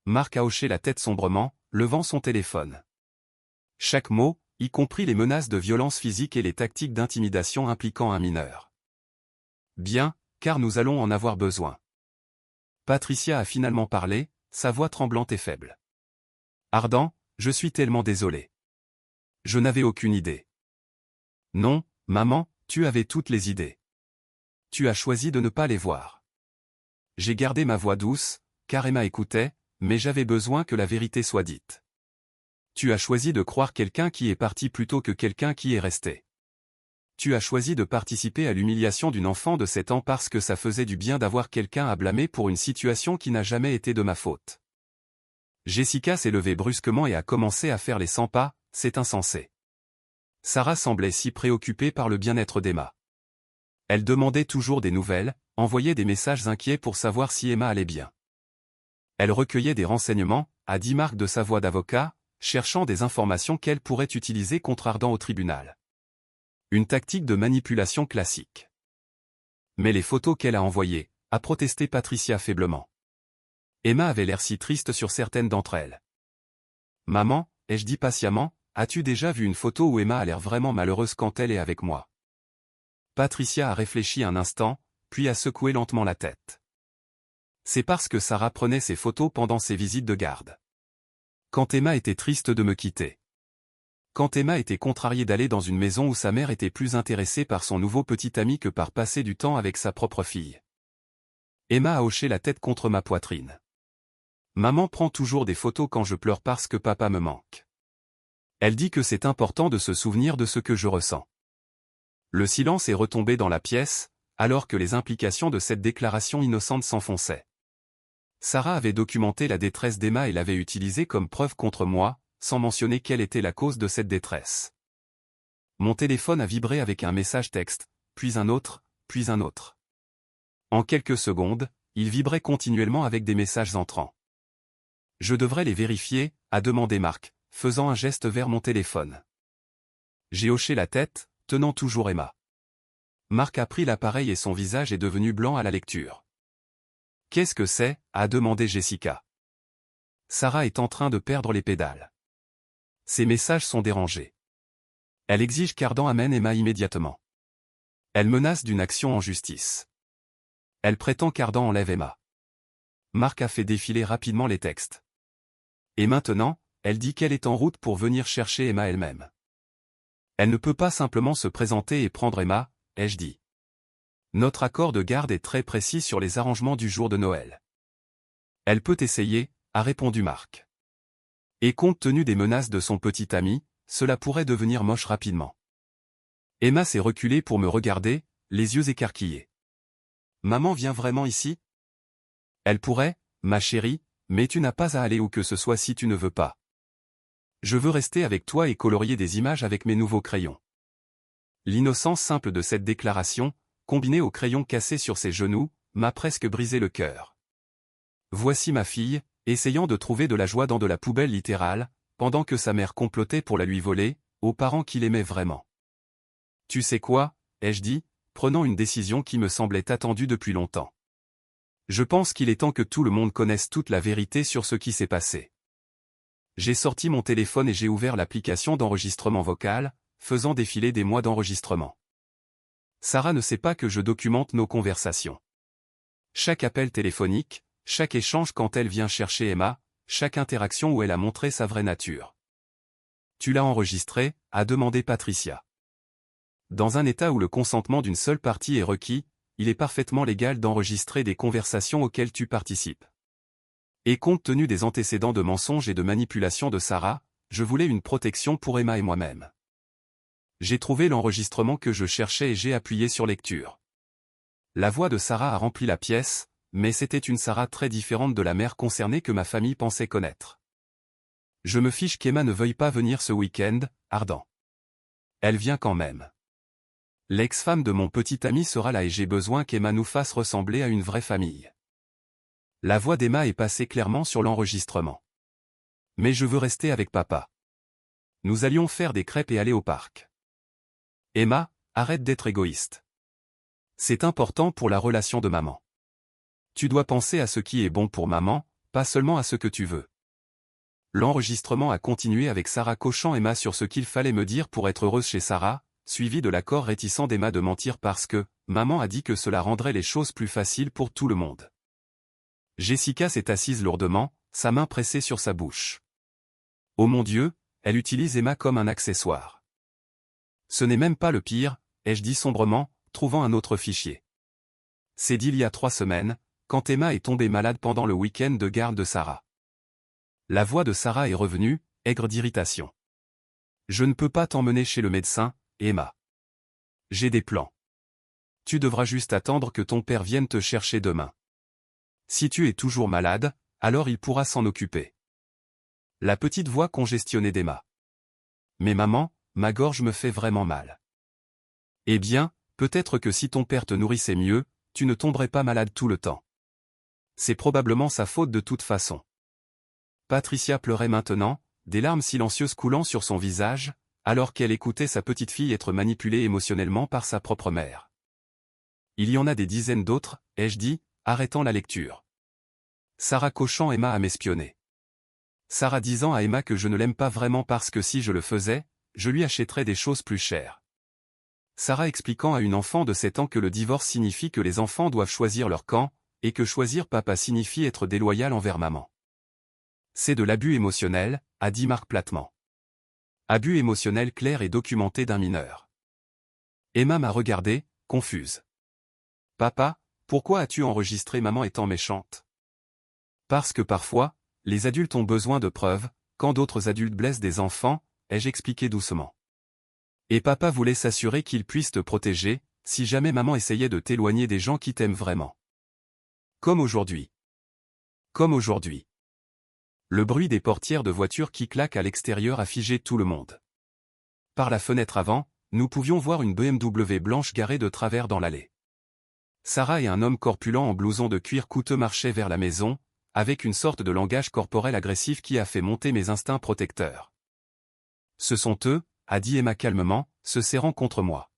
Marc a hoché la tête sombrement, levant son téléphone. Chaque mot, y compris les menaces de violence physique et les tactiques d'intimidation impliquant un mineur. Bien, car nous allons en avoir besoin. Patricia a finalement parlé, sa voix tremblante et faible. Ardent, je suis tellement désolé. Je n'avais aucune idée. Non, maman, tu avais toutes les idées. Tu as choisi de ne pas les voir. J'ai gardé ma voix douce, car Emma écoutait, mais j'avais besoin que la vérité soit dite. Tu as choisi de croire quelqu'un qui est parti plutôt que quelqu'un qui est resté. Tu as choisi de participer à l'humiliation d'une enfant de 7 ans parce que ça faisait du bien d'avoir quelqu'un à blâmer pour une situation qui n'a jamais été de ma faute. Jessica s'est levée brusquement et a commencé à faire les 100 pas, c'est insensé. Sarah semblait si préoccupée par le bien-être d'Emma. Elle demandait toujours des nouvelles, envoyait des messages inquiets pour savoir si Emma allait bien. Elle recueillait des renseignements, à 10 marques de sa voix d'avocat, cherchant des informations qu'elle pourrait utiliser contre Ardent au tribunal. Une tactique de manipulation classique. Mais les photos qu'elle a envoyées, a protesté Patricia faiblement. Emma avait l'air si triste sur certaines d'entre elles. « Maman, ai-je dit patiemment, as-tu déjà vu une photo où Emma a l'air vraiment malheureuse quand elle est avec moi ?» Patricia a réfléchi un instant, puis a secoué lentement la tête. C'est parce que Sarah prenait ses photos pendant ses visites de garde. Quand Emma était triste de me quitter. Quand Emma était contrariée d'aller dans une maison où sa mère était plus intéressée par son nouveau petit ami que par passer du temps avec sa propre fille. Emma a hoché la tête contre ma poitrine. Maman prend toujours des photos quand je pleure parce que papa me manque. Elle dit que c'est important de se souvenir de ce que je ressens. Le silence est retombé dans la pièce, alors que les implications de cette déclaration innocente s'enfonçaient. Sarah avait documenté la détresse d'Emma et l'avait utilisée comme preuve contre moi, sans mentionner quelle était la cause de cette détresse. Mon téléphone a vibré avec un message texte, puis un autre, puis un autre. En quelques secondes, il vibrait continuellement avec des messages entrants. Je devrais les vérifier, a demandé Marc, faisant un geste vers mon téléphone. J'ai hoché la tête, tenant toujours Emma. Marc a pris l'appareil et son visage est devenu blanc à la lecture. « Qu'est-ce que c'est » a demandé Jessica. Sarah est en train de perdre les pédales. Ses messages sont dérangés. Elle exige qu'Ardent amène Emma immédiatement. Elle menace d'une action en justice. Elle prétend qu'Ardent enlève Emma. Marc a fait défiler rapidement les textes. Et maintenant, elle dit qu'elle est en route pour venir chercher Emma elle-même. Elle ne peut pas simplement se présenter et prendre Emma, ai-je dit. Notre accord de garde est très précis sur les arrangements du jour de Noël. Elle peut essayer, a répondu Marc. Et compte tenu des menaces de son petit ami, cela pourrait devenir moche rapidement. Emma s'est reculée pour me regarder, les yeux écarquillés. Maman vient vraiment ici? Elle pourrait, ma chérie, mais tu n'as pas à aller où que ce soit si tu ne veux pas. Je veux rester avec toi et colorier des images avec mes nouveaux crayons. L'innocence simple de cette déclaration, combinée au crayon cassé sur ses genoux, m'a presque brisé le cœur. Voici ma fille, essayant de trouver de la joie dans de la poubelle littérale, pendant que sa mère complotait pour la lui voler, aux parents qu'il aimait vraiment. Tu sais quoi, ai-je dit, prenant une décision qui me semblait attendue depuis longtemps. Je pense qu'il est temps que tout le monde connaisse toute la vérité sur ce qui s'est passé. J'ai sorti mon téléphone et j'ai ouvert l'application d'enregistrement vocal, faisant défiler des mois d'enregistrement. Sarah ne sait pas que je documente nos conversations. Chaque appel téléphonique, chaque échange quand elle vient chercher Emma, chaque interaction où elle a montré sa vraie nature. Tu l'as enregistré, a demandé Patricia. Dans un état où le consentement d'une seule partie est requis, il est parfaitement légal d'enregistrer des conversations auxquelles tu participes. Et compte tenu des antécédents de mensonges et de manipulation de Sarah, je voulais une protection pour Emma et moi-même. J'ai trouvé l'enregistrement que je cherchais et j'ai appuyé sur lecture. La voix de Sarah a rempli la pièce, mais c'était une Sarah très différente de la mère concernée que ma famille pensait connaître. Je me fiche qu'Emma ne veuille pas venir ce week-end, Ardent. Elle vient quand même. L'ex-femme de mon petit ami sera là et j'ai besoin qu'Emma nous fasse ressembler à une vraie famille. La voix d'Emma est passée clairement sur l'enregistrement. Mais je veux rester avec papa. Nous allions faire des crêpes et aller au parc. Emma, arrête d'être égoïste. C'est important pour la relation de maman. Tu dois penser à ce qui est bon pour maman, pas seulement à ce que tu veux. L'enregistrement a continué avec Sarah cochant Emma sur ce qu'il fallait me dire pour être heureuse chez Sarah, suivi de l'accord réticent d'Emma de mentir parce que, maman a dit que cela rendrait les choses plus faciles pour tout le monde. Jessica s'est assise lourdement, sa main pressée sur sa bouche. Oh mon Dieu, elle utilise Emma comme un accessoire. Ce n'est même pas le pire, ai-je dit sombrement, trouvant un autre fichier. C'est d'il y a 3 semaines, quand Emma est tombée malade pendant le week-end de garde de Sarah. La voix de Sarah est revenue, aigre d'irritation. Je ne peux pas t'emmener chez le médecin, Emma. J'ai des plans. Tu devras juste attendre que ton père vienne te chercher demain. Si tu es toujours malade, alors il pourra s'en occuper. La petite voix congestionnée d'Emma. Mais maman, ma gorge me fait vraiment mal. Eh bien, peut-être que si ton père te nourrissait mieux, tu ne tomberais pas malade tout le temps. C'est probablement sa faute de toute façon. Patricia pleurait maintenant, des larmes silencieuses coulant sur son visage, alors qu'elle écoutait sa petite fille être manipulée émotionnellement par sa propre mère. Il y en a des dizaines d'autres, ai-je dit, arrêtant la lecture. Sarah cochant Emma à m'espionner. Sarah disant à Emma que je ne l'aime pas vraiment parce que si je le faisais, je lui achèterais des choses plus chères. Sarah expliquant à une enfant de 7 ans que le divorce signifie que les enfants doivent choisir leur camp, et que choisir papa signifie être déloyal envers maman. C'est de l'abus émotionnel, a dit Marc platement. Abus émotionnel clair et documenté d'un mineur. Emma m'a regardé, confuse. Papa, pourquoi as-tu enregistré maman étant méchante? Parce que parfois, les adultes ont besoin de preuves, quand d'autres adultes blessent des enfants, ai-je expliqué doucement. Et papa voulait s'assurer qu'il puisse te protéger, si jamais maman essayait de t'éloigner des gens qui t'aiment vraiment. Comme aujourd'hui. Comme aujourd'hui. Le bruit des portières de voitures qui claquent à l'extérieur a figé tout le monde. Par la fenêtre avant, nous pouvions voir une BMW blanche garée de travers dans l'allée. Sarah et un homme corpulent en blouson de cuir coûteux marchaient vers la maison, avec une sorte de langage corporel agressif qui a fait monter mes instincts protecteurs. Ce sont eux, a dit Emma calmement, se serrant contre moi.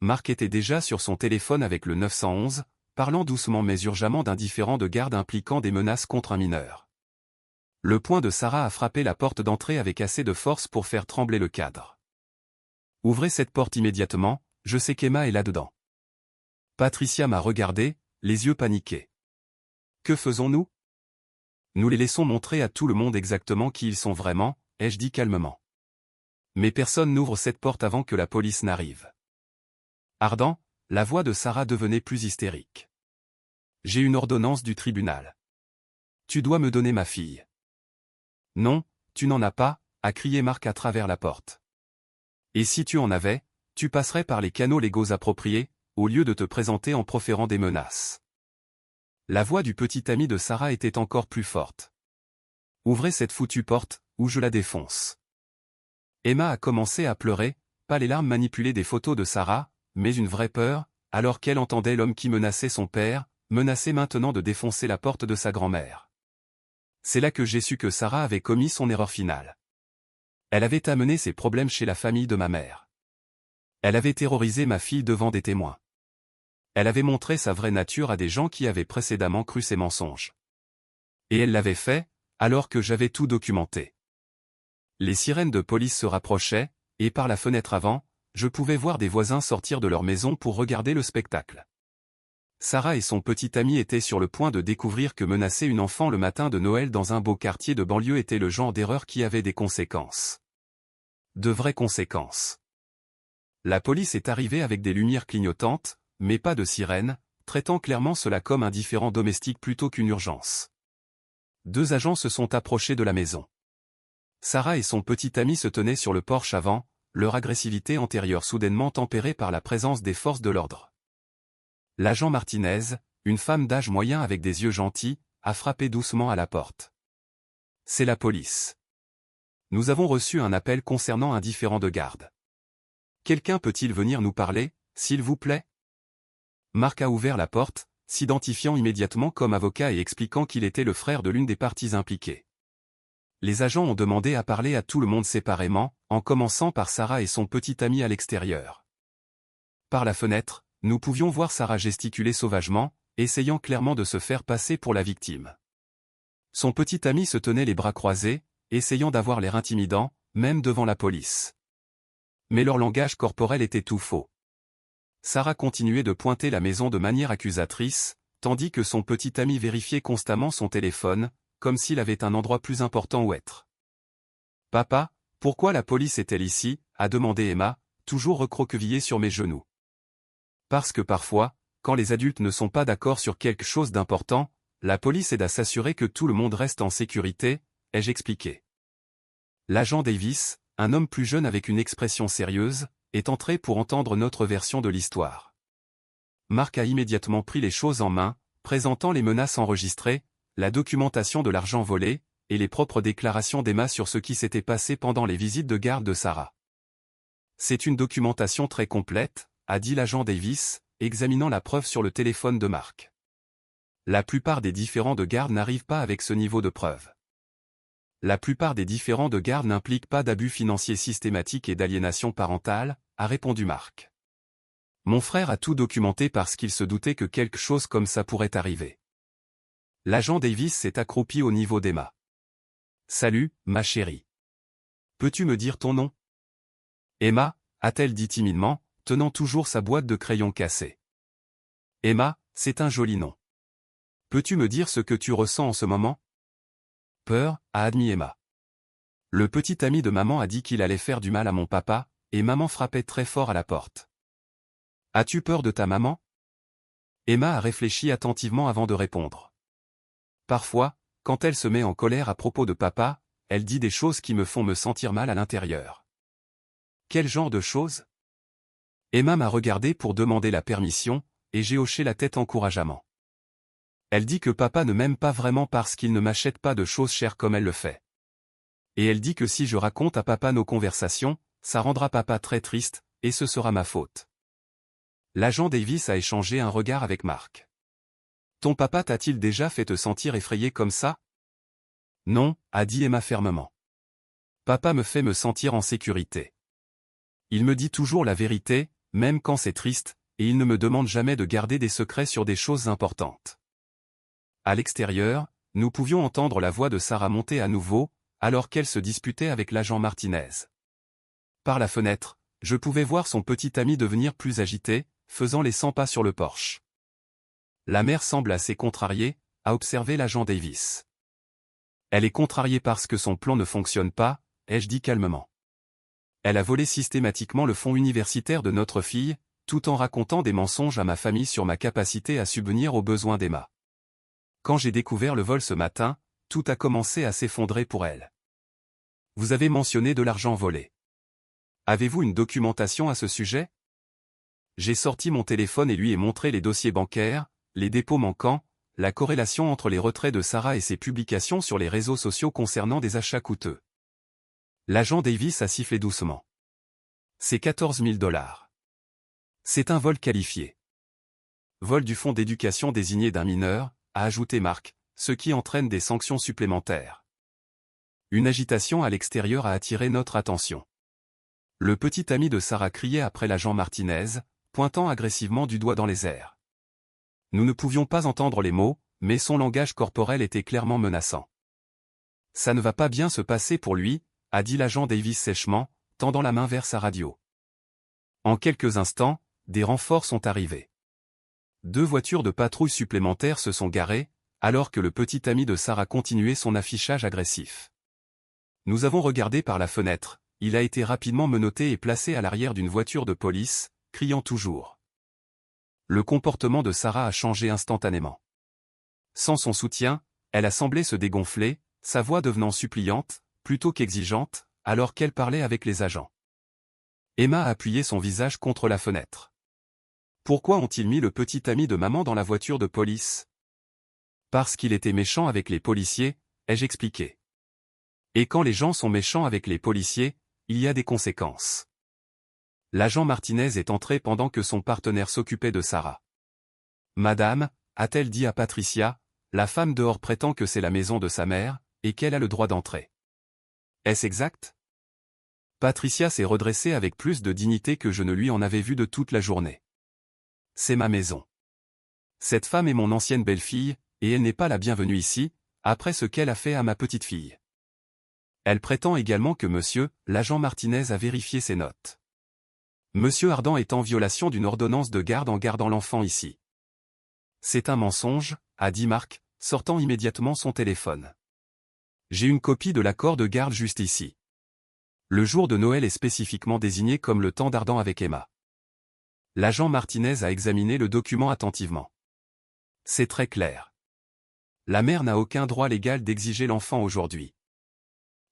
Marc était déjà sur son téléphone avec le 911, parlant doucement mais urgemment d'un différend de garde impliquant des menaces contre un mineur. Le poing de Sarah a frappé la porte d'entrée avec assez de force pour faire trembler le cadre. Ouvrez cette porte immédiatement, je sais qu'Emma est là-dedans. Patricia m'a regardé, les yeux paniqués. Que faisons-nous? Nous les laissons montrer à tout le monde exactement qui ils sont vraiment, ai-je dit calmement. Mais personne n'ouvre cette porte avant que la police n'arrive. Ardent, la voix de Sarah devenait plus hystérique. J'ai une ordonnance du tribunal. Tu dois me donner ma fille. Non, tu n'en as pas, a crié Marc à travers la porte. Et si tu en avais, tu passerais par les canaux légaux appropriés, au lieu de te présenter en proférant des menaces. La voix du petit ami de Sarah était encore plus forte. Ouvrez cette foutue porte, ou je la défonce. Emma a commencé à pleurer, pas les larmes manipulées des photos de Sarah, mais une vraie peur, alors qu'elle entendait l'homme qui menaçait son père, menacer maintenant de défoncer la porte de sa grand-mère. C'est là que j'ai su que Sarah avait commis son erreur finale. Elle avait amené ses problèmes chez la famille de ma mère. Elle avait terrorisé ma fille devant des témoins. Elle avait montré sa vraie nature à des gens qui avaient précédemment cru ses mensonges. Et elle l'avait fait, alors que j'avais tout documenté. Les sirènes de police se rapprochaient, et par la fenêtre avant, je pouvais voir des voisins sortir de leur maison pour regarder le spectacle. Sarah et son petit ami étaient sur le point de découvrir que menacer une enfant le matin de Noël dans un beau quartier de banlieue était le genre d'erreur qui avait des conséquences. De vraies conséquences. La police est arrivée avec des lumières clignotantes, mais pas de sirènes, traitant clairement cela comme un différend domestique plutôt qu'une urgence. 2 agents se sont approchés de la maison. Sarah et son petit ami se tenaient sur le porche avant, leur agressivité antérieure soudainement tempérée par la présence des forces de l'ordre. L'agent Martinez, une femme d'âge moyen avec des yeux gentils, a frappé doucement à la porte. C'est la police. Nous avons reçu un appel concernant un différend de garde. Quelqu'un peut-il venir nous parler, s'il vous plaît? Marc a ouvert la porte, s'identifiant immédiatement comme avocat et expliquant qu'il était le frère de l'une des parties impliquées. Les agents ont demandé à parler à tout le monde séparément, en commençant par Sarah et son petit ami à l'extérieur. Par la fenêtre, nous pouvions voir Sarah gesticuler sauvagement, essayant clairement de se faire passer pour la victime. Son petit ami se tenait les bras croisés, essayant d'avoir l'air intimidant, même devant la police. Mais leur langage corporel était tout faux. Sarah continuait de pointer la maison de manière accusatrice, tandis que son petit ami vérifiait constamment son téléphone, comme s'il avait un endroit plus important où être. « Papa, pourquoi la police est-elle ici ?» a demandé Emma, toujours recroquevillée sur mes genoux. « Parce que parfois, quand les adultes ne sont pas d'accord sur quelque chose d'important, la police aide à s'assurer que tout le monde reste en sécurité, ai-je expliqué. » L'agent Davis, un homme plus jeune avec une expression sérieuse, est entré pour entendre notre version de l'histoire. Marc a immédiatement pris les choses en main, présentant les menaces enregistrées, la documentation de l'argent volé, et les propres déclarations d'Emma sur ce qui s'était passé pendant les visites de garde de Sarah. C'est une documentation très complète, a dit l'agent Davis, examinant la preuve sur le téléphone de Marc. La plupart des différends de garde n'arrivent pas avec ce niveau de preuve. La plupart des différends de garde n'impliquent pas d'abus financiers systématiques et d'aliénation parentale, a répondu Marc. Mon frère a tout documenté parce qu'il se doutait que quelque chose comme ça pourrait arriver. L'agent Davis s'est accroupi au niveau d'Emma. Salut, ma chérie. Peux-tu me dire ton nom? Emma, a-t-elle dit timidement, tenant toujours sa boîte de crayons cassée. Emma, c'est un joli nom. Peux-tu me dire ce que tu ressens en ce moment? Peur, a admis Emma. Le petit ami de maman a dit qu'il allait faire du mal à mon papa, et maman frappait très fort à la porte. As-tu peur de ta maman? Emma a réfléchi attentivement avant de répondre. Parfois, quand elle se met en colère à propos de papa, elle dit des choses qui me font me sentir mal à l'intérieur. Quel genre de choses? Emma m'a regardé pour demander la permission, et j'ai hoché la tête encourageamment. Elle dit que papa ne m'aime pas vraiment parce qu'il ne m'achète pas de choses chères comme elle le fait. Et elle dit que si je raconte à papa nos conversations, ça rendra papa très triste, et ce sera ma faute. L'agent Davis a échangé un regard avec Marc. Ton papa t'a-t-il déjà fait te sentir effrayé comme ça? Non, a dit Emma fermement. Papa me fait me sentir en sécurité. Il me dit toujours la vérité, même quand c'est triste, et il ne me demande jamais de garder des secrets sur des choses importantes. À l'extérieur, nous pouvions entendre la voix de Sarah monter à nouveau, alors qu'elle se disputait avec l'agent Martinez. Par la fenêtre, je pouvais voir son petit ami devenir plus agité, faisant les 100 pas sur le porche. La mère semble assez contrariée, a observé l'agent Davis. Elle est contrariée parce que son plan ne fonctionne pas, ai-je dit calmement. Elle a volé systématiquement le fonds universitaire de notre fille, tout en racontant des mensonges à ma famille sur ma capacité à subvenir aux besoins d'Emma. Quand j'ai découvert le vol ce matin, tout a commencé à s'effondrer pour elle. Vous avez mentionné de l'argent volé. Avez-vous une documentation à ce sujet? J'ai sorti mon téléphone et lui ai montré les dossiers bancaires, les dépôts manquants, la corrélation entre les retraits de Sarah et ses publications sur les réseaux sociaux concernant des achats coûteux. L'agent Davis a sifflé doucement. C'est 14 000 $. C'est un vol qualifié. Vol du fonds d'éducation désigné d'un mineur, a ajouté Mark, ce qui entraîne des sanctions supplémentaires. Une agitation à l'extérieur a attiré notre attention. Le petit ami de Sarah criait après l'agent Martinez, pointant agressivement du doigt dans les airs. Nous ne pouvions pas entendre les mots, mais son langage corporel était clairement menaçant. Ça ne va pas bien se passer pour lui, a dit l'agent Davis sèchement, tendant la main vers sa radio. En quelques instants, des renforts sont arrivés. 2 voitures de patrouille supplémentaires se sont garées, alors que le petit ami de Sarah continuait son affichage agressif. Nous avons regardé par la fenêtre, il a été rapidement menotté et placé à l'arrière d'une voiture de police, criant toujours. Le comportement de Sarah a changé instantanément. Sans son soutien, elle a semblé se dégonfler, sa voix devenant suppliante, plutôt qu'exigeante, alors qu'elle parlait avec les agents. Emma a appuyé son visage contre la fenêtre. Pourquoi ont-ils mis le petit ami de maman dans la voiture de police? Parce qu'il était méchant avec les policiers, ai-je expliqué. Et quand les gens sont méchants avec les policiers, il y a des conséquences. L'agent Martinez est entré pendant que son partenaire s'occupait de Sarah. Madame, a-t-elle dit à Patricia, la femme dehors prétend que c'est la maison de sa mère, et qu'elle a le droit d'entrer. Est-ce exact? Patricia s'est redressée avec plus de dignité que je ne lui en avais vu de toute la journée. C'est ma maison. Cette femme est mon ancienne belle-fille, et elle n'est pas la bienvenue ici, après ce qu'elle a fait à ma petite-fille. Elle prétend également que monsieur, l'agent Martinez a vérifié ses notes. Monsieur Ardan est en violation d'une ordonnance de garde en gardant l'enfant ici. C'est un mensonge, a dit Mark, sortant immédiatement son téléphone. J'ai une copie de l'accord de garde juste ici. Le jour de Noël est spécifiquement désigné comme le temps d'Ardan avec Emma. L'agent Martinez a examiné le document attentivement. C'est très clair. La mère n'a aucun droit légal d'exiger l'enfant aujourd'hui.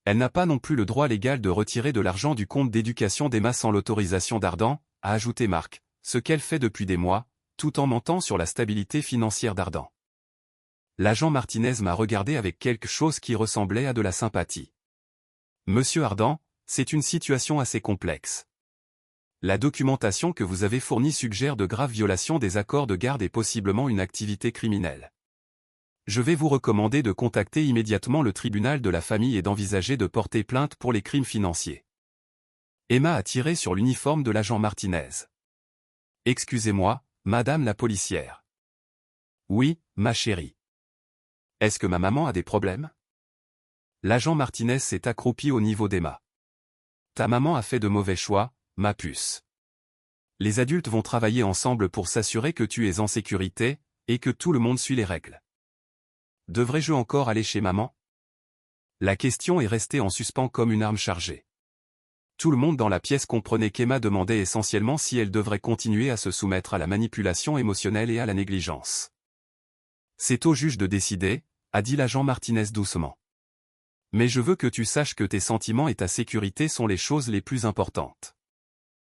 Elle n'a pas non plus le droit légal de retirer de l'argent du compte d'éducation d'Emma sans l'autorisation d'Ardan, a ajouté Mark, ce qu'elle fait depuis des mois, tout en mentant sur la stabilité financière d'Ardan. L'agent Martinez m'a regardé avec quelque chose qui ressemblait à de la sympathie. Monsieur Ardan, c'est une situation assez complexe. La documentation que vous avez fournie suggère de graves violations des accords de garde et possiblement une activité criminelle. Je vais vous recommander de contacter immédiatement le tribunal de la famille et d'envisager de porter plainte pour les crimes financiers. Emma a tiré sur l'uniforme de l'agent Martinez. Excusez-moi, madame la policière. Oui, ma chérie. Est-ce que ma maman a des problèmes? L'agent Martinez s'est accroupi au niveau d'Emma. Ta maman a fait de mauvais choix, ma puce. Les adultes vont travailler ensemble pour s'assurer que tu es en sécurité, et que tout le monde suit les règles. Devrais-je encore aller chez maman? La question est restée en suspens comme une arme chargée. Tout le monde dans la pièce comprenait qu'Emma demandait essentiellement si elle devrait continuer à se soumettre à la manipulation émotionnelle et à la négligence. C'est au juge de décider, a dit l'agent Martinez doucement. Mais je veux que tu saches que tes sentiments et ta sécurité sont les choses les plus importantes.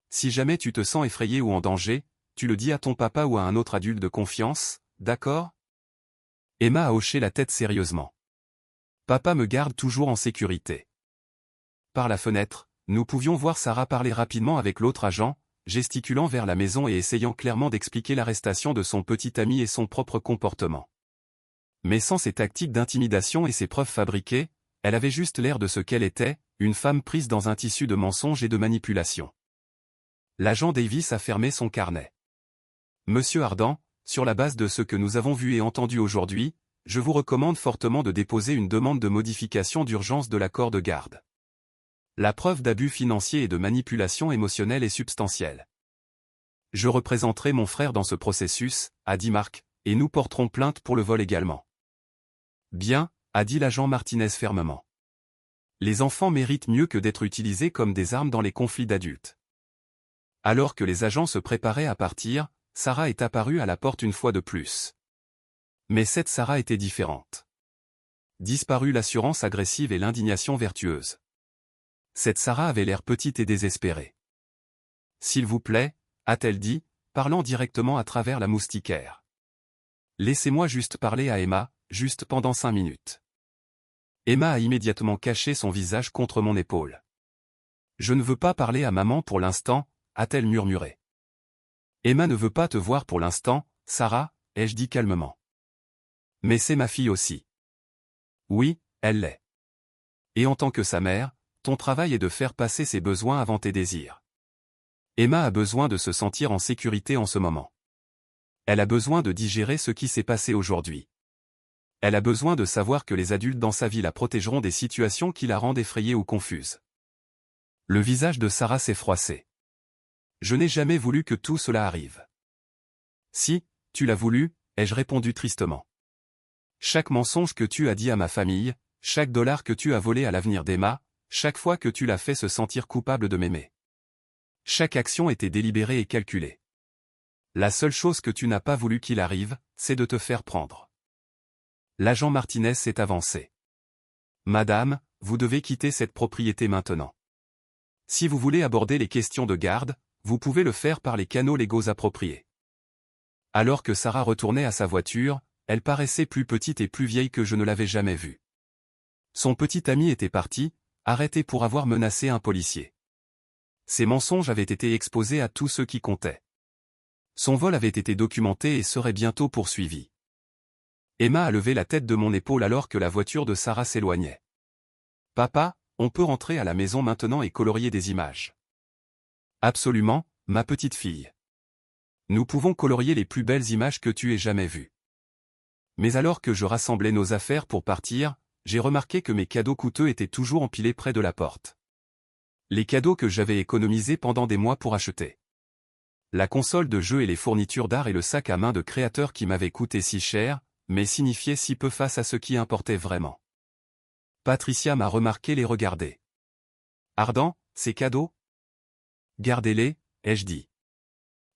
Si jamais tu te sens effrayé ou en danger, tu le dis à ton papa ou à un autre adulte de confiance, d'accord? Emma a hoché la tête sérieusement. Papa me garde toujours en sécurité. Par la fenêtre, nous pouvions voir Sarah parler rapidement avec l'autre agent, gesticulant vers la maison et essayant clairement d'expliquer l'arrestation de son petit ami et son propre comportement. Mais sans ses tactiques d'intimidation et ses preuves fabriquées, elle avait juste l'air de ce qu'elle était, une femme prise dans un tissu de mensonges et de manipulation. L'agent Davis a fermé son carnet. Monsieur Ardan, sur la base de ce que nous avons vu et entendu aujourd'hui, je vous recommande fortement de déposer une demande de modification d'urgence de l'accord de garde. La preuve d'abus financiers et de manipulation émotionnelle est substantielle. Je représenterai mon frère dans ce processus, a dit Mark, et nous porterons plainte pour le vol également. Bien, a dit l'agent Martinez fermement. Les enfants méritent mieux que d'être utilisés comme des armes dans les conflits d'adultes. Alors que les agents se préparaient à partir, Sarah est apparue à la porte une fois de plus. Mais cette Sarah était différente. Disparut l'assurance agressive et l'indignation vertueuse. Cette Sarah avait l'air petite et désespérée. « S'il vous plaît » a-t-elle dit, parlant directement à travers la moustiquaire. « Laissez-moi juste parler à Emma, juste pendant 5 minutes. » Emma a immédiatement caché son visage contre mon épaule. « Je ne veux pas parler à maman pour l'instant » a-t-elle murmuré. « Emma ne veut pas te voir pour l'instant, Sarah » ai-je dit calmement. « Mais c'est ma fille aussi. » « Oui, elle l'est. Et en tant que sa mère, ton travail est de faire passer ses besoins avant tes désirs. Emma a besoin de se sentir en sécurité en ce moment. Elle a besoin de digérer ce qui s'est passé aujourd'hui. Elle a besoin de savoir que les adultes dans sa vie la protégeront des situations qui la rendent effrayée ou confuse. » Le visage de Sarah s'est froissé. « Je n'ai jamais voulu que tout cela arrive. »« Si, tu l'as voulu, » ai-je répondu tristement. « Chaque mensonge que tu as dit à ma famille, chaque dollar que tu as volé à l'avenir d'Emma, chaque fois que tu l'as fait se sentir coupable de m'aimer. Chaque action était délibérée et calculée. La seule chose que tu n'as pas voulu qu'il arrive, c'est de te faire prendre. » L'agent Martinez s'est avancé. « Madame, vous devez quitter cette propriété maintenant. Si vous voulez aborder les questions de garde, vous pouvez le faire par les canaux légaux appropriés. » Alors que Sarah retournait à sa voiture, elle paraissait plus petite et plus vieille que je ne l'avais jamais vue. Son petit ami était parti, arrêté pour avoir menacé un policier. Ses mensonges avaient été exposés à tous ceux qui comptaient. Son vol avait été documenté et serait bientôt poursuivi. Emma a levé la tête de mon épaule alors que la voiture de Sarah s'éloignait. « Papa, on peut rentrer à la maison maintenant et colorier des images. »« Absolument, ma petite fille. Nous pouvons colorier les plus belles images que tu aies jamais vues. » Mais alors que je rassemblais nos affaires pour partir, j'ai remarqué que mes cadeaux coûteux étaient toujours empilés près de la porte. Les cadeaux que j'avais économisés pendant des mois pour acheter. La console de jeu et les fournitures d'art et le sac à main de créateur qui m'avaient coûté si cher, mais signifiaient si peu face à ce qui importait vraiment. Patricia m'a remarqué les regarder. « Ardent, ces cadeaux ? Gardez-les, ai-je dit.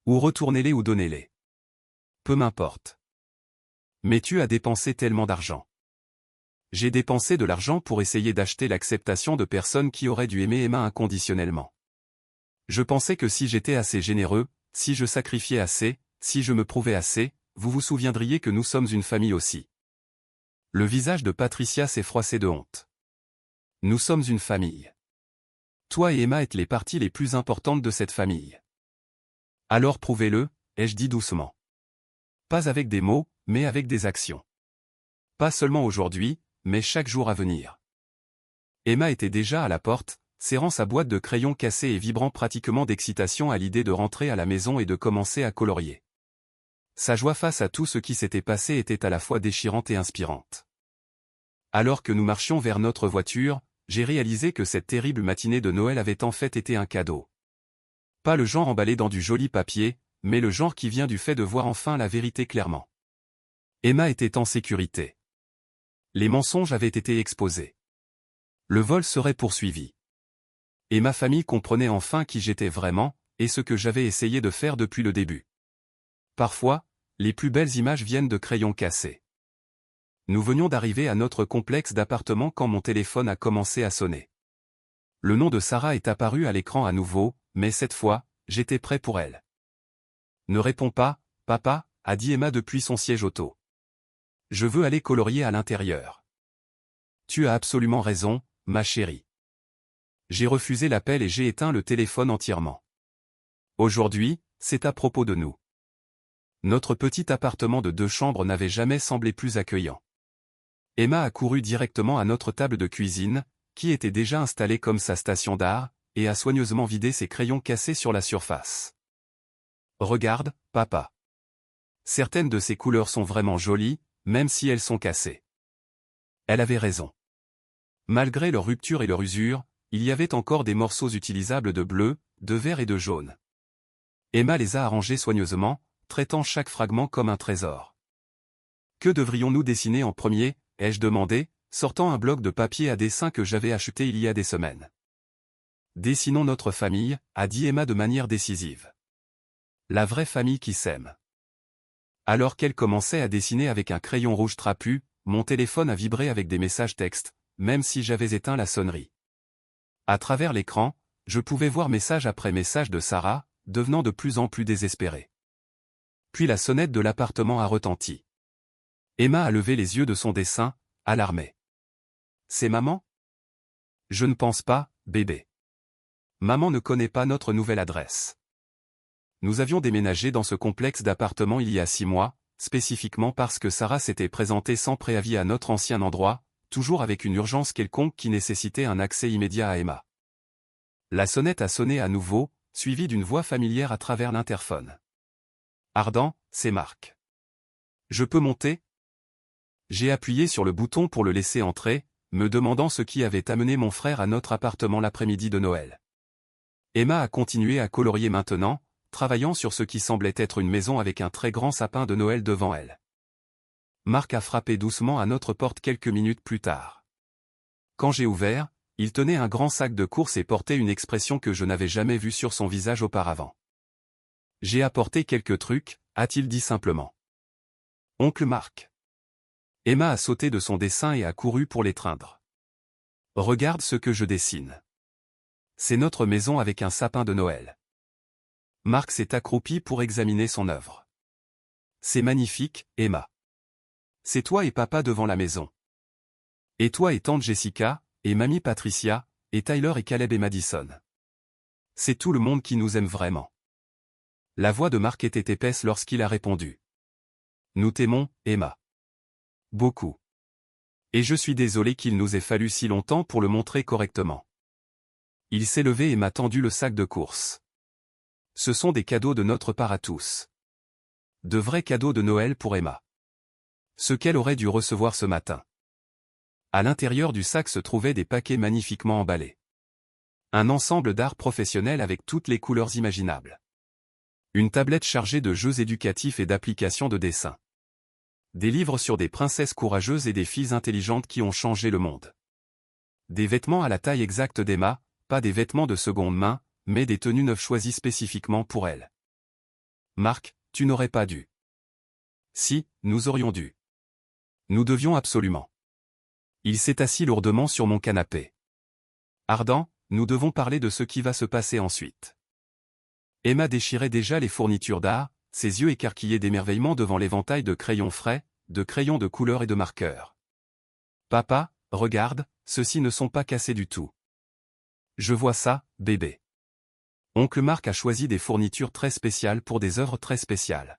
Ou retournez-les ou donnez-les. Peu m'importe. Mais tu as dépensé tellement d'argent. » J'ai dépensé de l'argent pour essayer d'acheter l'acceptation de personnes qui auraient dû aimer Emma inconditionnellement. Je pensais que si j'étais assez généreux, si je sacrifiais assez, si je me prouvais assez, vous vous souviendriez que nous sommes une famille aussi. Le visage de Patricia s'est froissé de honte. Nous sommes une famille. Toi et Emma êtes les parties les plus importantes de cette famille. Alors prouvez-le, ai-je dit doucement. Pas avec des mots, mais avec des actions. Pas seulement aujourd'hui, mais chaque jour à venir. Emma était déjà à la porte, serrant sa boîte de crayons cassés et vibrant pratiquement d'excitation à l'idée de rentrer à la maison et de commencer à colorier. Sa joie face à tout ce qui s'était passé était à la fois déchirante et inspirante. Alors que nous marchions vers notre voiture, j'ai réalisé que cette terrible matinée de Noël avait en fait été un cadeau. Pas le genre emballé dans du joli papier, mais le genre qui vient du fait de voir enfin la vérité clairement. Emma était en sécurité. Les mensonges avaient été exposés. Le vol serait poursuivi. Et ma famille comprenait enfin qui j'étais vraiment, et ce que j'avais essayé de faire depuis le début. Parfois, les plus belles images viennent de crayons cassés. Nous venions d'arriver à notre complexe d'appartements quand mon téléphone a commencé à sonner. Le nom de Sarah est apparu à l'écran à nouveau, mais cette fois, j'étais prêt pour elle. « Ne réponds pas, papa » a dit Emma depuis son siège auto. « Je veux aller colorier à l'intérieur. »« Tu as absolument raison, ma chérie. » J'ai refusé l'appel et j'ai éteint le téléphone entièrement. Aujourd'hui, c'est à propos de nous. Notre petit appartement de 2 chambres n'avait jamais semblé plus accueillant. Emma a couru directement à notre table de cuisine, qui était déjà installée comme sa station d'art, et a soigneusement vidé ses crayons cassés sur la surface. « Regarde, papa. Certaines de ces couleurs sont vraiment jolies, même si elles sont cassées. » Elle avait raison. Malgré leur rupture et leur usure, il y avait encore des morceaux utilisables de bleu, de vert et de jaune. Emma les a arrangés soigneusement, traitant chaque fragment comme un trésor. « Que devrions-nous dessiner en premier ?» ai-je demandé, sortant un bloc de papier à dessin que j'avais acheté il y a des semaines. « Dessinons notre famille, a dit Emma de manière décisive. La vraie famille qui s'aime. Alors qu'elle commençait à dessiner avec un crayon rouge trapu, mon téléphone a vibré avec des messages textes, même si j'avais éteint la sonnerie. À travers l'écran, je pouvais voir message après message de Sarah, devenant de plus en plus désespérée. Puis la sonnette de l'appartement a retenti. Emma a levé les yeux de son dessin, alarmée. C'est maman? Je ne pense pas, bébé. Maman ne connaît pas notre nouvelle adresse. Nous avions déménagé dans ce complexe d'appartements il y a 6 mois, spécifiquement parce que Sarah s'était présentée sans préavis à notre ancien endroit, toujours avec une urgence quelconque qui nécessitait un accès immédiat à Emma. La sonnette a sonné à nouveau, suivie d'une voix familière à travers l'interphone. Ardent, c'est Marc. Je peux monter? J'ai appuyé sur le bouton pour le laisser entrer, me demandant ce qui avait amené mon frère à notre appartement l'après-midi de Noël. Emma a continué à colorier maintenant, travaillant sur ce qui semblait être une maison avec un très grand sapin de Noël devant elle. Marc a frappé doucement à notre porte quelques minutes plus tard. Quand j'ai ouvert, il tenait un grand sac de courses et portait une expression que je n'avais jamais vue sur son visage auparavant. J'ai apporté quelques trucs, a-t-il dit simplement. Oncle Marc. Emma a sauté de son dessin et a couru pour l'étreindre. Regarde ce que je dessine. C'est notre maison avec un sapin de Noël. Marc s'est accroupi pour examiner son œuvre. C'est magnifique, Emma. C'est toi et papa devant la maison. Et toi et tante Jessica, et mamie Patricia, et Tyler et Caleb et Madison. C'est tout le monde qui nous aime vraiment. La voix de Marc était épaisse lorsqu'il a répondu. Nous t'aimons, Emma. Beaucoup. Et je suis désolé qu'il nous ait fallu si longtemps pour le montrer correctement. Il s'est levé et m'a tendu le sac de courses. Ce sont des cadeaux de notre part à tous. De vrais cadeaux de Noël pour Emma. Ce qu'elle aurait dû recevoir ce matin. À l'intérieur du sac se trouvaient des paquets magnifiquement emballés. Un ensemble d'art professionnel avec toutes les couleurs imaginables. Une tablette chargée de jeux éducatifs et d'applications de dessin. Des livres sur des princesses courageuses et des filles intelligentes qui ont changé le monde. Des vêtements à la taille exacte d'Emma, pas des vêtements de seconde main, mais des tenues neuves choisies spécifiquement pour elle. Marc, tu n'aurais pas dû. Si, nous aurions dû. Nous devions absolument. Il s'est assis lourdement sur mon canapé. Ardent, nous devons parler de ce qui va se passer ensuite. Emma déchirait déjà les fournitures d'art, ses yeux écarquillés d'émerveillement devant l'éventail de crayons frais, de crayons de couleur et de marqueurs. Papa, regarde, ceux-ci ne sont pas cassés du tout. Je vois ça, bébé. Oncle Marc a choisi des fournitures très spéciales pour des œuvres très spéciales.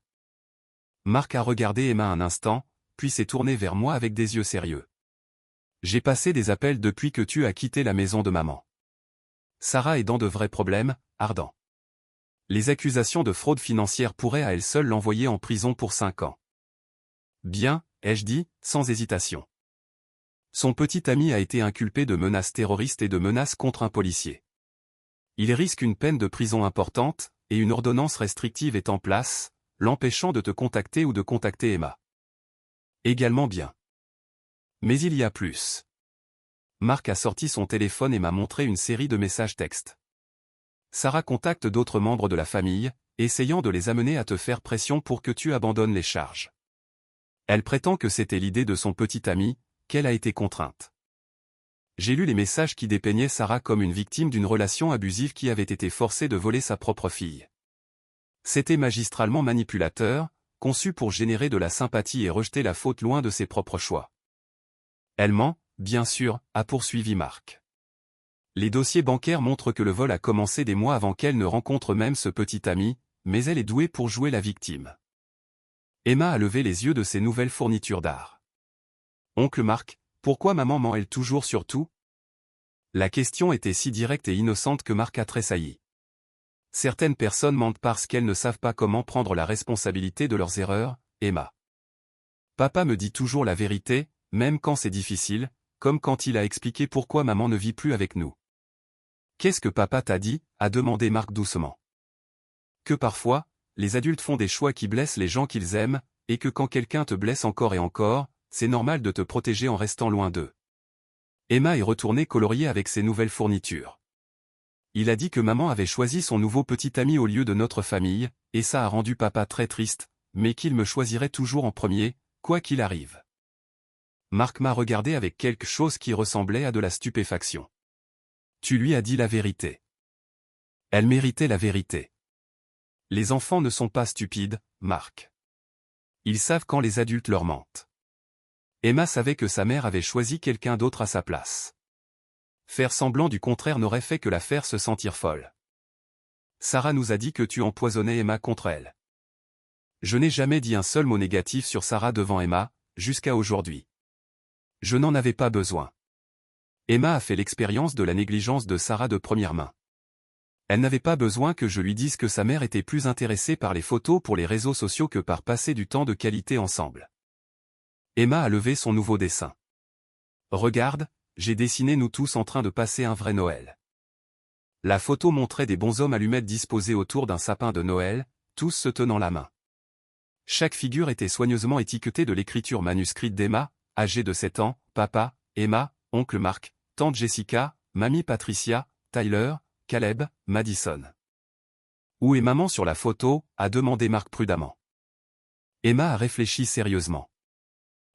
Marc a regardé Emma un instant, puis s'est tourné vers moi avec des yeux sérieux. J'ai passé des appels depuis que tu as quitté la maison de maman. Sarah est dans de vrais problèmes, Ardent. Les accusations de fraude financière pourraient à elles seules l'envoyer en prison pour 5 ans. Bien, ai-je dit, sans hésitation. Son petit ami a été inculpé de menaces terroristes et de menaces contre un policier. Il risque une peine de prison importante, et une ordonnance restrictive est en place, l'empêchant de te contacter ou de contacter Emma. Également bien. Mais il y a plus. Marc a sorti son téléphone et m'a montré une série de messages textes. Sarah contacte d'autres membres de la famille, essayant de les amener à te faire pression pour que tu abandonnes les charges. Elle prétend que c'était l'idée de son petit ami, qu'elle a été contrainte. J'ai lu les messages qui dépeignaient Sarah comme une victime d'une relation abusive qui avait été forcée de voler sa propre fille. C'était magistralement manipulateur, conçu pour générer de la sympathie et rejeter la faute loin de ses propres choix. Elle ment, bien sûr, a poursuivi Marc. Les dossiers bancaires montrent que le vol a commencé des mois avant qu'elle ne rencontre même ce petit ami, mais elle est douée pour jouer la victime. Emma a levé les yeux de ses nouvelles fournitures d'art. Oncle Marc, pourquoi maman ment-elle toujours sur tout? La question était si directe et innocente que Marc a tressailli. Certaines personnes mentent parce qu'elles ne savent pas comment prendre la responsabilité de leurs erreurs, Emma. Papa me dit toujours la vérité, même quand c'est difficile, comme quand il a expliqué pourquoi maman ne vit plus avec nous. Qu'est-ce que papa t'a dit? A demandé Marc doucement. Que parfois, les adultes font des choix qui blessent les gens qu'ils aiment, et que quand quelqu'un te blesse encore et encore, c'est normal de te protéger en restant loin d'eux. Emma est retournée colorier avec ses nouvelles fournitures. Il a dit que maman avait choisi son nouveau petit ami au lieu de notre famille, et ça a rendu papa très triste, mais qu'il me choisirait toujours en premier, quoi qu'il arrive. Marc m'a regardé avec quelque chose qui ressemblait à de la stupéfaction. Tu lui as dit la vérité. Elle méritait la vérité. Les enfants ne sont pas stupides, Marc. Ils savent quand les adultes leur mentent. Emma savait que sa mère avait choisi quelqu'un d'autre à sa place. Faire semblant du contraire n'aurait fait que la faire se sentir folle. Sarah nous a dit que tu empoisonnais Emma contre elle. Je n'ai jamais dit un seul mot négatif sur Sarah devant Emma, jusqu'à aujourd'hui. Je n'en avais pas besoin. Emma a fait l'expérience de la négligence de Sarah de première main. Elle n'avait pas besoin que je lui dise que sa mère était plus intéressée par les photos pour les réseaux sociaux que par passer du temps de qualité ensemble. Emma a levé son nouveau dessin. Regarde, j'ai dessiné nous tous en train de passer un vrai Noël. La photo montrait des bonshommes allumettes disposés autour d'un sapin de Noël, tous se tenant la main. Chaque figure était soigneusement étiquetée de l'écriture manuscrite d'Emma, âgée de 7 ans, papa, Emma, oncle Marc, tante Jessica, mamie Patricia, Tyler, Caleb, Madison. Où est maman sur la photo, a demandé Marc prudemment. Emma a réfléchi sérieusement.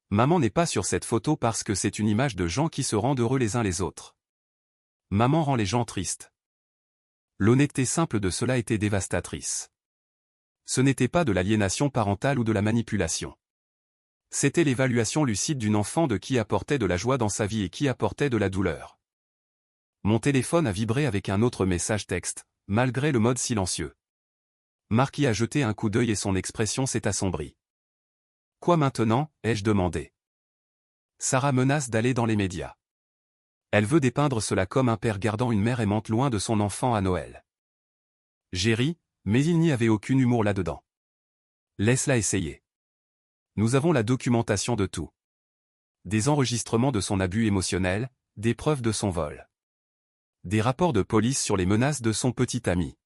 Maman n'est pas sur cette photo parce que c'est une image de gens qui se rendent heureux les uns les autres. Maman rend les gens tristes. L'honnêteté simple de cela était dévastatrice. Ce n'était pas de l'aliénation parentale ou de la manipulation. C'était l'évaluation lucide d'une enfant de qui apportait de la joie dans sa vie et qui apportait de la douleur. Mon téléphone a vibré avec un autre message texte, malgré le mode silencieux. Marc y a jeté un coup d'œil et son expression s'est assombrie. Quoi maintenant, ai-je demandé. Sarah menace d'aller dans les médias. Elle veut dépeindre cela comme un père gardant une mère aimante loin de son enfant à Noël. J'ai ri, mais il n'y avait aucun humour là-dedans. Laisse-la essayer. Nous avons la documentation de tout. Des enregistrements de son abus émotionnel, des preuves de son vol. Des rapports de police sur les menaces de son petit ami.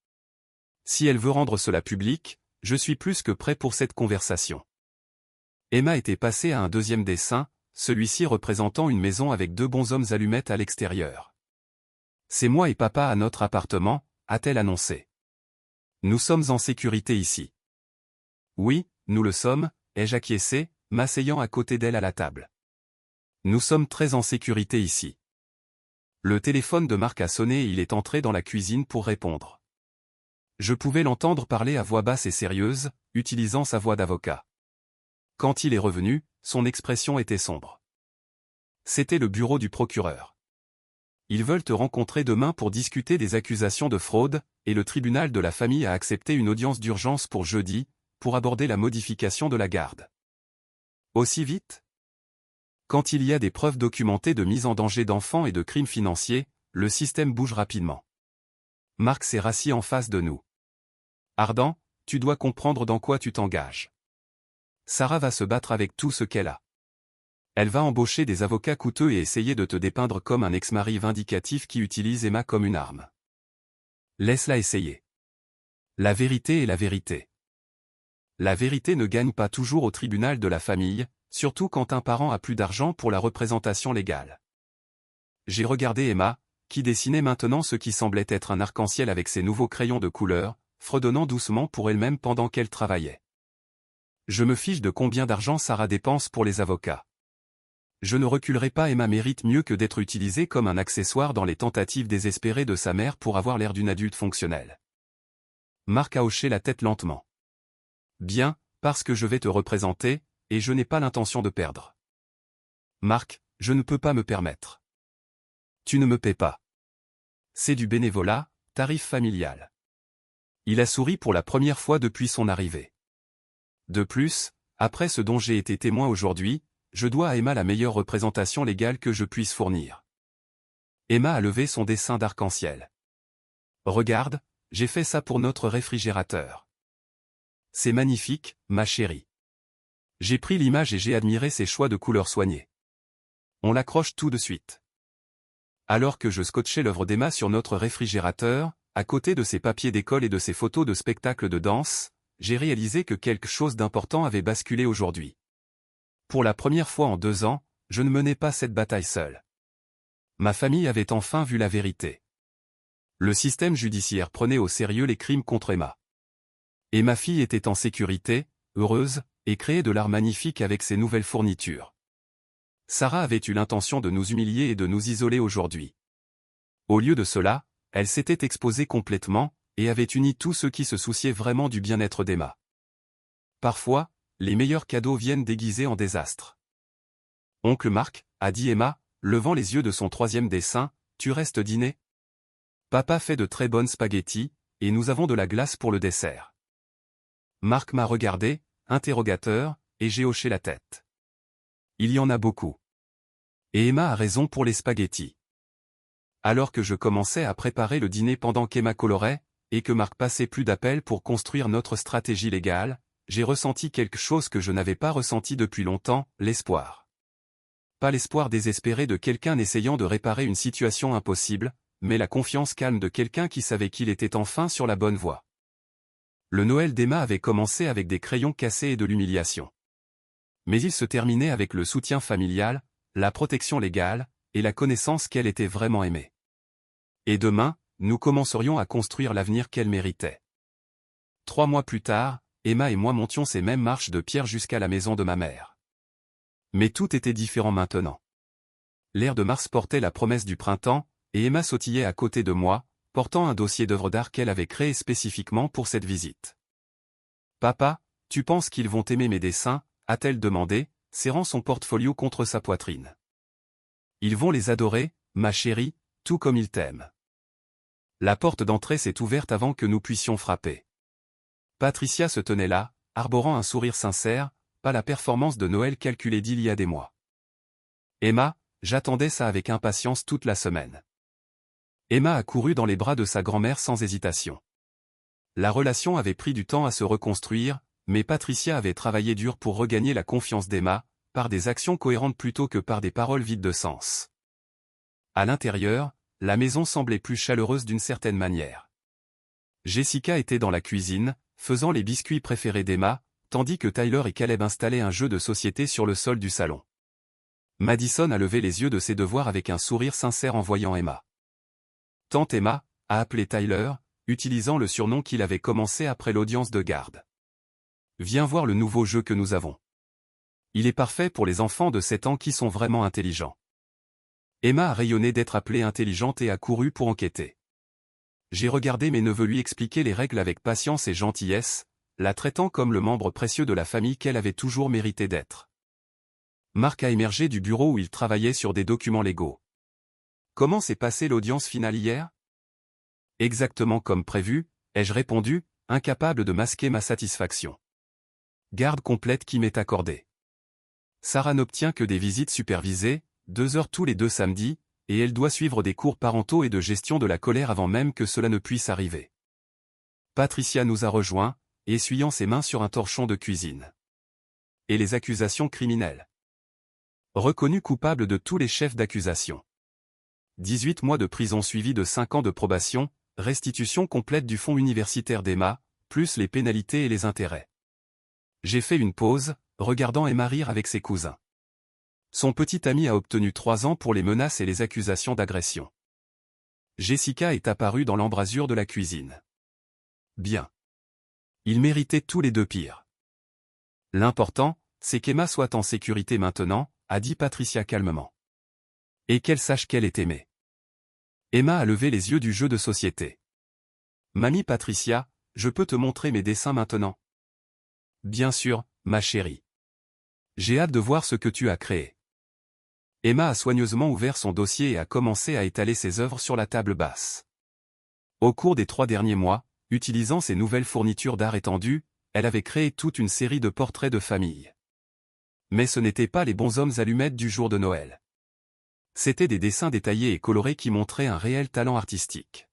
Si elle veut rendre cela public, je suis plus que prêt pour cette conversation. Emma était passée à un deuxième dessin, celui-ci représentant une maison avec 2 bonshommes allumettes à l'extérieur. C'est moi et papa à notre appartement, a-t-elle annoncé. Nous sommes en sécurité ici. Oui, nous le sommes, ai-je acquiescé, m'asseyant à côté d'elle à la table. Nous sommes très en sécurité ici. Le téléphone de Marc a sonné et il est entré dans la cuisine pour répondre. Je pouvais l'entendre parler à voix basse et sérieuse, utilisant sa voix d'avocat. Quand il est revenu, son expression était sombre. C'était le bureau du procureur. Ils veulent te rencontrer demain pour discuter des accusations de fraude, et le tribunal de la famille a accepté une audience d'urgence pour jeudi, pour aborder la modification de la garde. Aussi vite? Quand il y a des preuves documentées de mise en danger d'enfants et de crimes financiers, le système bouge rapidement. Marc s'est rassis en face de nous. Ardent, tu dois comprendre dans quoi tu t'engages. Sarah va se battre avec tout ce qu'elle a. Elle va embaucher des avocats coûteux et essayer de te dépeindre comme un ex-mari vindicatif qui utilise Emma comme une arme. Laisse-la essayer. La vérité est la vérité. La vérité ne gagne pas toujours au tribunal de la famille, surtout quand un parent a plus d'argent pour la représentation légale. J'ai regardé Emma, qui dessinait maintenant ce qui semblait être un arc-en-ciel avec ses nouveaux crayons de couleur, fredonnant doucement pour elle-même pendant qu'elle travaillait. Je me fiche de combien d'argent Sarah dépense pour les avocats. Je ne reculerai pas. Emma mérite mieux que d'être utilisée comme un accessoire dans les tentatives désespérées de sa mère pour avoir l'air d'une adulte fonctionnelle. Marc a hoché la tête lentement. Bien, parce que je vais te représenter, et je n'ai pas l'intention de perdre. Marc, je ne peux pas me permettre. Tu ne me paies pas. C'est du bénévolat, tarif familial. Il a souri pour la première fois depuis son arrivée. De plus, après ce dont j'ai été témoin aujourd'hui, je dois à Emma la meilleure représentation légale que je puisse fournir. Emma a levé son dessin d'arc-en-ciel. Regarde, j'ai fait ça pour notre réfrigérateur. C'est magnifique, ma chérie. J'ai pris l'image et j'ai admiré ses choix de couleurs soignés. On l'accroche tout de suite. Alors que je scotchais l'œuvre d'Emma sur notre réfrigérateur, à côté de ses papiers d'école et de ses photos de spectacles de danse, j'ai réalisé que quelque chose d'important avait basculé aujourd'hui. Pour la première fois en 2 ans, je ne menais pas cette bataille seule. Ma famille avait enfin vu la vérité. Le système judiciaire prenait au sérieux les crimes contre Emma. Et ma fille était en sécurité, heureuse, et créait de l'art magnifique avec ses nouvelles fournitures. Sarah avait eu l'intention de nous humilier et de nous isoler aujourd'hui. Au lieu de cela, elle s'était exposée complètement, et avait uni tous ceux qui se souciaient vraiment du bien-être d'Emma. Parfois, les meilleurs cadeaux viennent déguisés en désastre. Oncle Marc, a dit Emma, levant les yeux de son troisième dessin, tu restes dîner? Papa fait de très bonnes spaghettis, et nous avons de la glace pour le dessert. Marc m'a regardé, interrogateur, et j'ai hoché la tête. Il y en a beaucoup. Et Emma a raison pour les spaghettis. Alors que je commençais à préparer le dîner pendant qu'Emma colorait, et que Marc passait plus d'appels pour construire notre stratégie légale, j'ai ressenti quelque chose que je n'avais pas ressenti depuis longtemps, l'espoir. Pas l'espoir désespéré de quelqu'un essayant de réparer une situation impossible, mais la confiance calme de quelqu'un qui savait qu'il était enfin sur la bonne voie. Le Noël d'Emma avait commencé avec des crayons cassés et de l'humiliation. Mais il se terminait avec le soutien familial, la protection légale, et la connaissance qu'elle était vraiment aimée. Et demain, nous commencerions à construire l'avenir qu'elle méritait. 3 mois plus tard, Emma et moi montions ces mêmes marches de pierre jusqu'à la maison de ma mère. Mais tout était différent maintenant. L'air de mars portait la promesse du printemps, et Emma sautillait à côté de moi, portant un dossier d'œuvres d'art qu'elle avait créé spécifiquement pour cette visite. « Papa, tu penses qu'ils vont aimer mes dessins ?» a-t-elle demandé, serrant son portfolio contre sa poitrine. « Ils vont les adorer, ma chérie, tout comme ils t'aiment. » La porte d'entrée s'est ouverte avant que nous puissions frapper. Patricia se tenait là, arborant un sourire sincère, pas la performance de Noël calculée d'il y a des mois. « Emma, j'attendais ça avec impatience toute la semaine. » Emma a couru dans les bras de sa grand-mère sans hésitation. La relation avait pris du temps à se reconstruire, mais Patricia avait travaillé dur pour regagner la confiance d'Emma, par des actions cohérentes plutôt que par des paroles vides de sens. À l'intérieur, la maison semblait plus chaleureuse d'une certaine manière. Jessica était dans la cuisine, faisant les biscuits préférés d'Emma, tandis que Tyler et Caleb installaient un jeu de société sur le sol du salon. Madison a levé les yeux de ses devoirs avec un sourire sincère en voyant Emma. Tante Emma, a appelé Tyler, utilisant le surnom qu'il avait commencé après l'audience de garde. Viens voir le nouveau jeu que nous avons. Il est parfait pour les enfants de 7 ans qui sont vraiment intelligents. Emma a rayonné d'être appelée intelligente et a couru pour enquêter. J'ai regardé mes neveux lui expliquer les règles avec patience et gentillesse, la traitant comme le membre précieux de la famille qu'elle avait toujours mérité d'être. Marc a émergé du bureau où il travaillait sur des documents légaux. Comment s'est passée l'audience finale hier? Exactement comme prévu, ai-je répondu, incapable de masquer ma satisfaction. Garde complète qui m'est accordée. Sarah n'obtient que des visites supervisées, 2 heures tous les 2 samedis, et elle doit suivre des cours parentaux et de gestion de la colère avant même que cela ne puisse arriver. Patricia nous a rejoints, essuyant ses mains sur un torchon de cuisine. Et les accusations criminelles. Reconnu coupable de tous les chefs d'accusation. 18 mois de prison suivis de 5 ans de probation, restitution complète du fonds universitaire d'Emma, plus les pénalités et les intérêts. J'ai fait une pause, regardant Emma rire avec ses cousins. Son petit ami a obtenu 3 ans pour les menaces et les accusations d'agression. Jessica est apparue dans l'embrasure de la cuisine. Bien. Ils méritaient tous les 2 pire. L'important, c'est qu'Emma soit en sécurité maintenant, a dit Patricia calmement. Et qu'elle sache qu'elle est aimée. Emma a levé les yeux du jeu de société. Mamie Patricia, je peux te montrer mes dessins maintenant? Bien sûr, ma chérie. J'ai hâte de voir ce que tu as créé. Emma a soigneusement ouvert son dossier et a commencé à étaler ses œuvres sur la table basse. Au cours des 3 derniers mois, utilisant ses nouvelles fournitures d'art étendues, elle avait créé toute une série de portraits de famille. Mais ce n'étaient pas les bonshommes allumettes du jour de Noël. C'étaient des dessins détaillés et colorés qui montraient un réel talent artistique.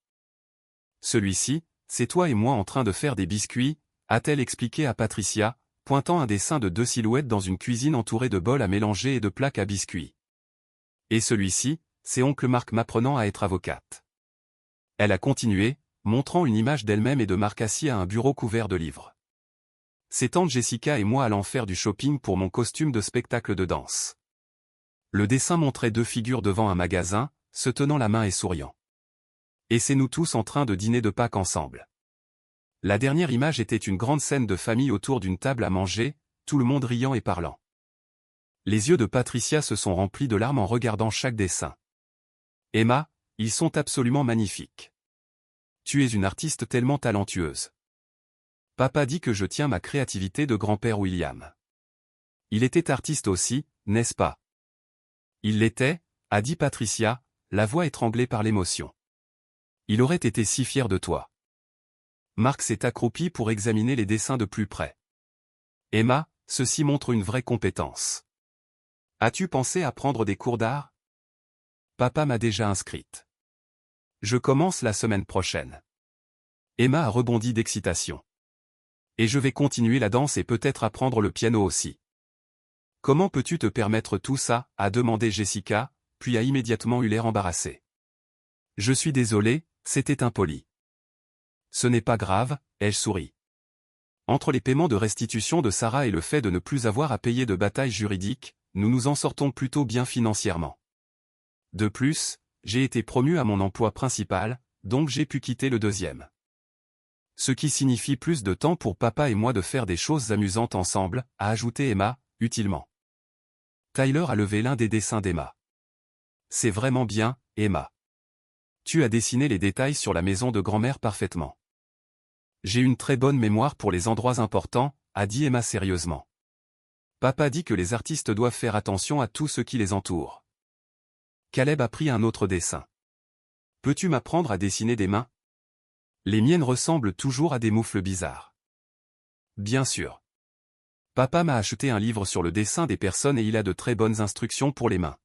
Celui-ci, c'est toi et moi en train de faire des biscuits, a-t-elle expliqué à Patricia, pointant un dessin de 2 silhouettes dans une cuisine entourée de bols à mélanger et de plaques à biscuits. Et celui-ci, c'est oncle Marc m'apprenant à être avocate. Elle a continué, montrant une image d'elle-même et de Marc assis à un bureau couvert de livres. C'est tante Jessica et moi allant faire du shopping pour mon costume de spectacle de danse. Le dessin montrait 2 figures devant un magasin, se tenant la main et souriant. Et c'est nous tous en train de dîner de Pâques ensemble. La dernière image était une grande scène de famille autour d'une table à manger, tout le monde riant et parlant. Les yeux de Patricia se sont remplis de larmes en regardant chaque dessin. Emma, ils sont absolument magnifiques. Tu es une artiste tellement talentueuse. Papa dit que je tiens ma créativité de grand-père William. Il était artiste aussi, n'est-ce pas? Il l'était, a dit Patricia, la voix étranglée par l'émotion. Il aurait été si fier de toi. Marc s'est accroupi pour examiner les dessins de plus près. Emma, ceci montre une vraie compétence. As-tu pensé à prendre des cours d'art? Papa m'a déjà inscrite. Je commence la semaine prochaine. Emma a rebondi d'excitation. Et je vais continuer la danse et peut-être apprendre le piano aussi. Comment peux-tu te permettre tout ça? A demandé Jessica, puis a immédiatement eu l'air embarrassé. Je suis désolé, c'était impoli. Ce n'est pas grave, ai-je souri. Entre les paiements de restitution de Sarah et le fait de ne plus avoir à payer de bataille juridique, nous nous en sortons plutôt bien financièrement. De plus, j'ai été promu à mon emploi principal, donc j'ai pu quitter le deuxième. Ce qui signifie plus de temps pour papa et moi de faire des choses amusantes ensemble, a ajouté Emma, utilement. Tyler a levé l'un des dessins d'Emma. C'est vraiment bien, Emma. Tu as dessiné les détails sur la maison de grand-mère parfaitement. J'ai une très bonne mémoire pour les endroits importants, a dit Emma sérieusement. Papa dit que les artistes doivent faire attention à tout ce qui les entoure. Caleb a pris un autre dessin. Peux-tu m'apprendre à dessiner des mains? Les miennes ressemblent toujours à des moufles bizarres. Bien sûr. Papa m'a acheté un livre sur le dessin des personnes et il a de très bonnes instructions pour les mains.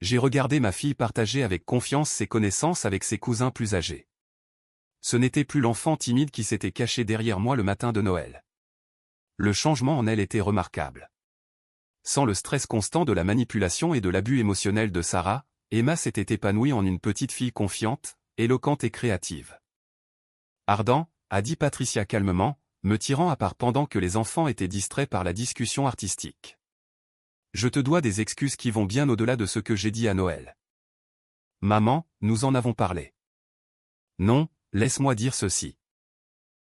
J'ai regardé ma fille partager avec confiance ses connaissances avec ses cousins plus âgés. Ce n'était plus l'enfant timide qui s'était caché derrière moi le matin de Noël. Le changement en elle était remarquable. Sans le stress constant de la manipulation et de l'abus émotionnel de Sarah, Emma s'était épanouie en une petite fille confiante, éloquente et créative. Ardent, a dit Patricia calmement, me tirant à part pendant que les enfants étaient distraits par la discussion artistique. Je te dois des excuses qui vont bien au-delà de ce que j'ai dit à Noël. Maman, nous en avons parlé. Non, laisse-moi dire ceci.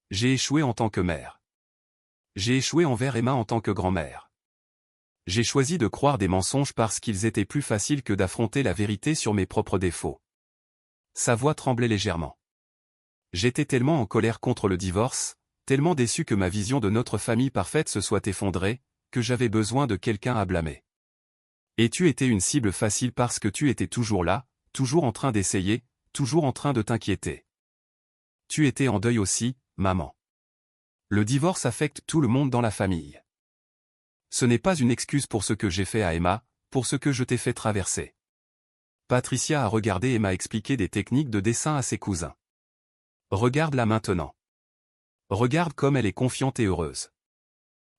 J'ai échoué en tant que mère. J'ai échoué envers Emma en tant que grand-mère. J'ai choisi de croire des mensonges parce qu'ils étaient plus faciles que d'affronter la vérité sur mes propres défauts. Sa voix tremblait légèrement. J'étais tellement en colère contre le divorce, tellement déçu que ma vision de notre famille parfaite se soit effondrée, que j'avais besoin de quelqu'un à blâmer. Et tu étais une cible facile parce que tu étais toujours là, toujours en train d'essayer, toujours en train de t'inquiéter. Tu étais en deuil aussi, maman. Le divorce affecte tout le monde dans la famille. Ce n'est pas une excuse pour ce que j'ai fait à Emma, pour ce que je t'ai fait traverser. Patricia a regardé Emma expliquer des techniques de dessin à ses cousins. Regarde-la maintenant. Regarde comme elle est confiante et heureuse.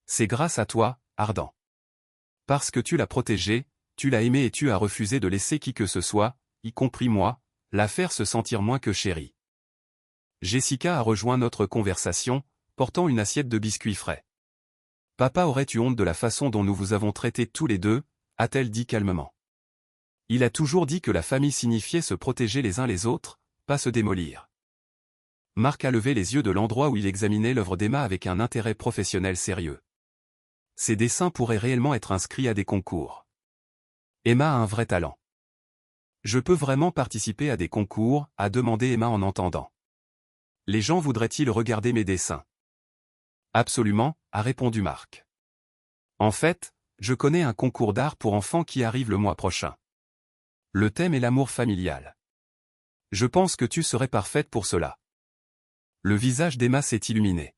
C'est grâce à toi, Ardent. Parce que tu l'as protégée, tu l'as aimée et tu as refusé de laisser qui que ce soit, y compris moi, la faire se sentir moins que chérie. Jessica a rejoint notre conversation, portant une assiette de biscuits frais. Papa aurait eu honte de la façon dont nous vous avons traités tous les deux, a-t-elle dit calmement. Il a toujours dit que la famille signifiait se protéger les uns les autres, pas se démolir. Marc a levé les yeux de l'endroit où il examinait l'œuvre d'Emma avec un intérêt professionnel sérieux. Ses dessins pourraient réellement être inscrits à des concours. Emma a un vrai talent. Je peux vraiment participer à des concours, a demandé Emma en entendant. Les gens voudraient-ils regarder mes dessins? Absolument, a répondu Marc. En fait, je connais un concours d'art pour enfants qui arrive le mois prochain. Le thème est l'amour familial. Je pense que tu serais parfaite pour cela. Le visage d'Emma s'est illuminé.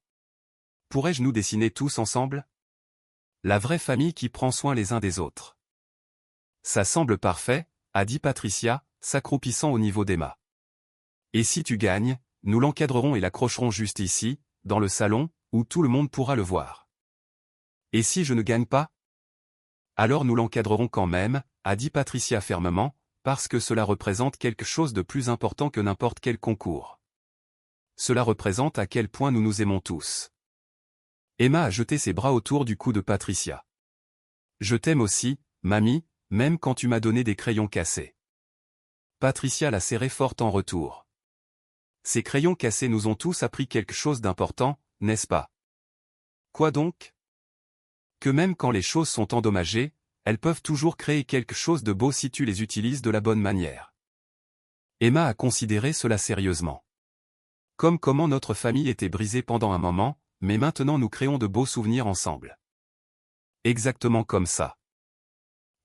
Pourrais-je nous dessiner tous ensemble? La vraie famille qui prend soin les uns des autres. Ça semble parfait, a dit Patricia, s'accroupissant au niveau d'Emma. Et si tu gagnes, nous l'encadrerons et l'accrocherons juste ici, dans le salon, où tout le monde pourra le voir. Et si je ne gagne pas? Alors nous l'encadrerons quand même, a dit Patricia fermement, parce que cela représente quelque chose de plus important que n'importe quel concours. Cela représente à quel point nous nous aimons tous. Emma a jeté ses bras autour du cou de Patricia. Je t'aime aussi, mamie, même quand tu m'as donné des crayons cassés. Patricia l'a serré fort en retour. Ces crayons cassés nous ont tous appris quelque chose d'important, n'est-ce pas? Quoi donc? Que même quand les choses sont endommagées, elles peuvent toujours créer quelque chose de beau si tu les utilises de la bonne manière. Emma a considéré cela sérieusement. Comme comment notre famille était brisée pendant un moment, mais maintenant nous créons de beaux souvenirs ensemble. Exactement comme ça.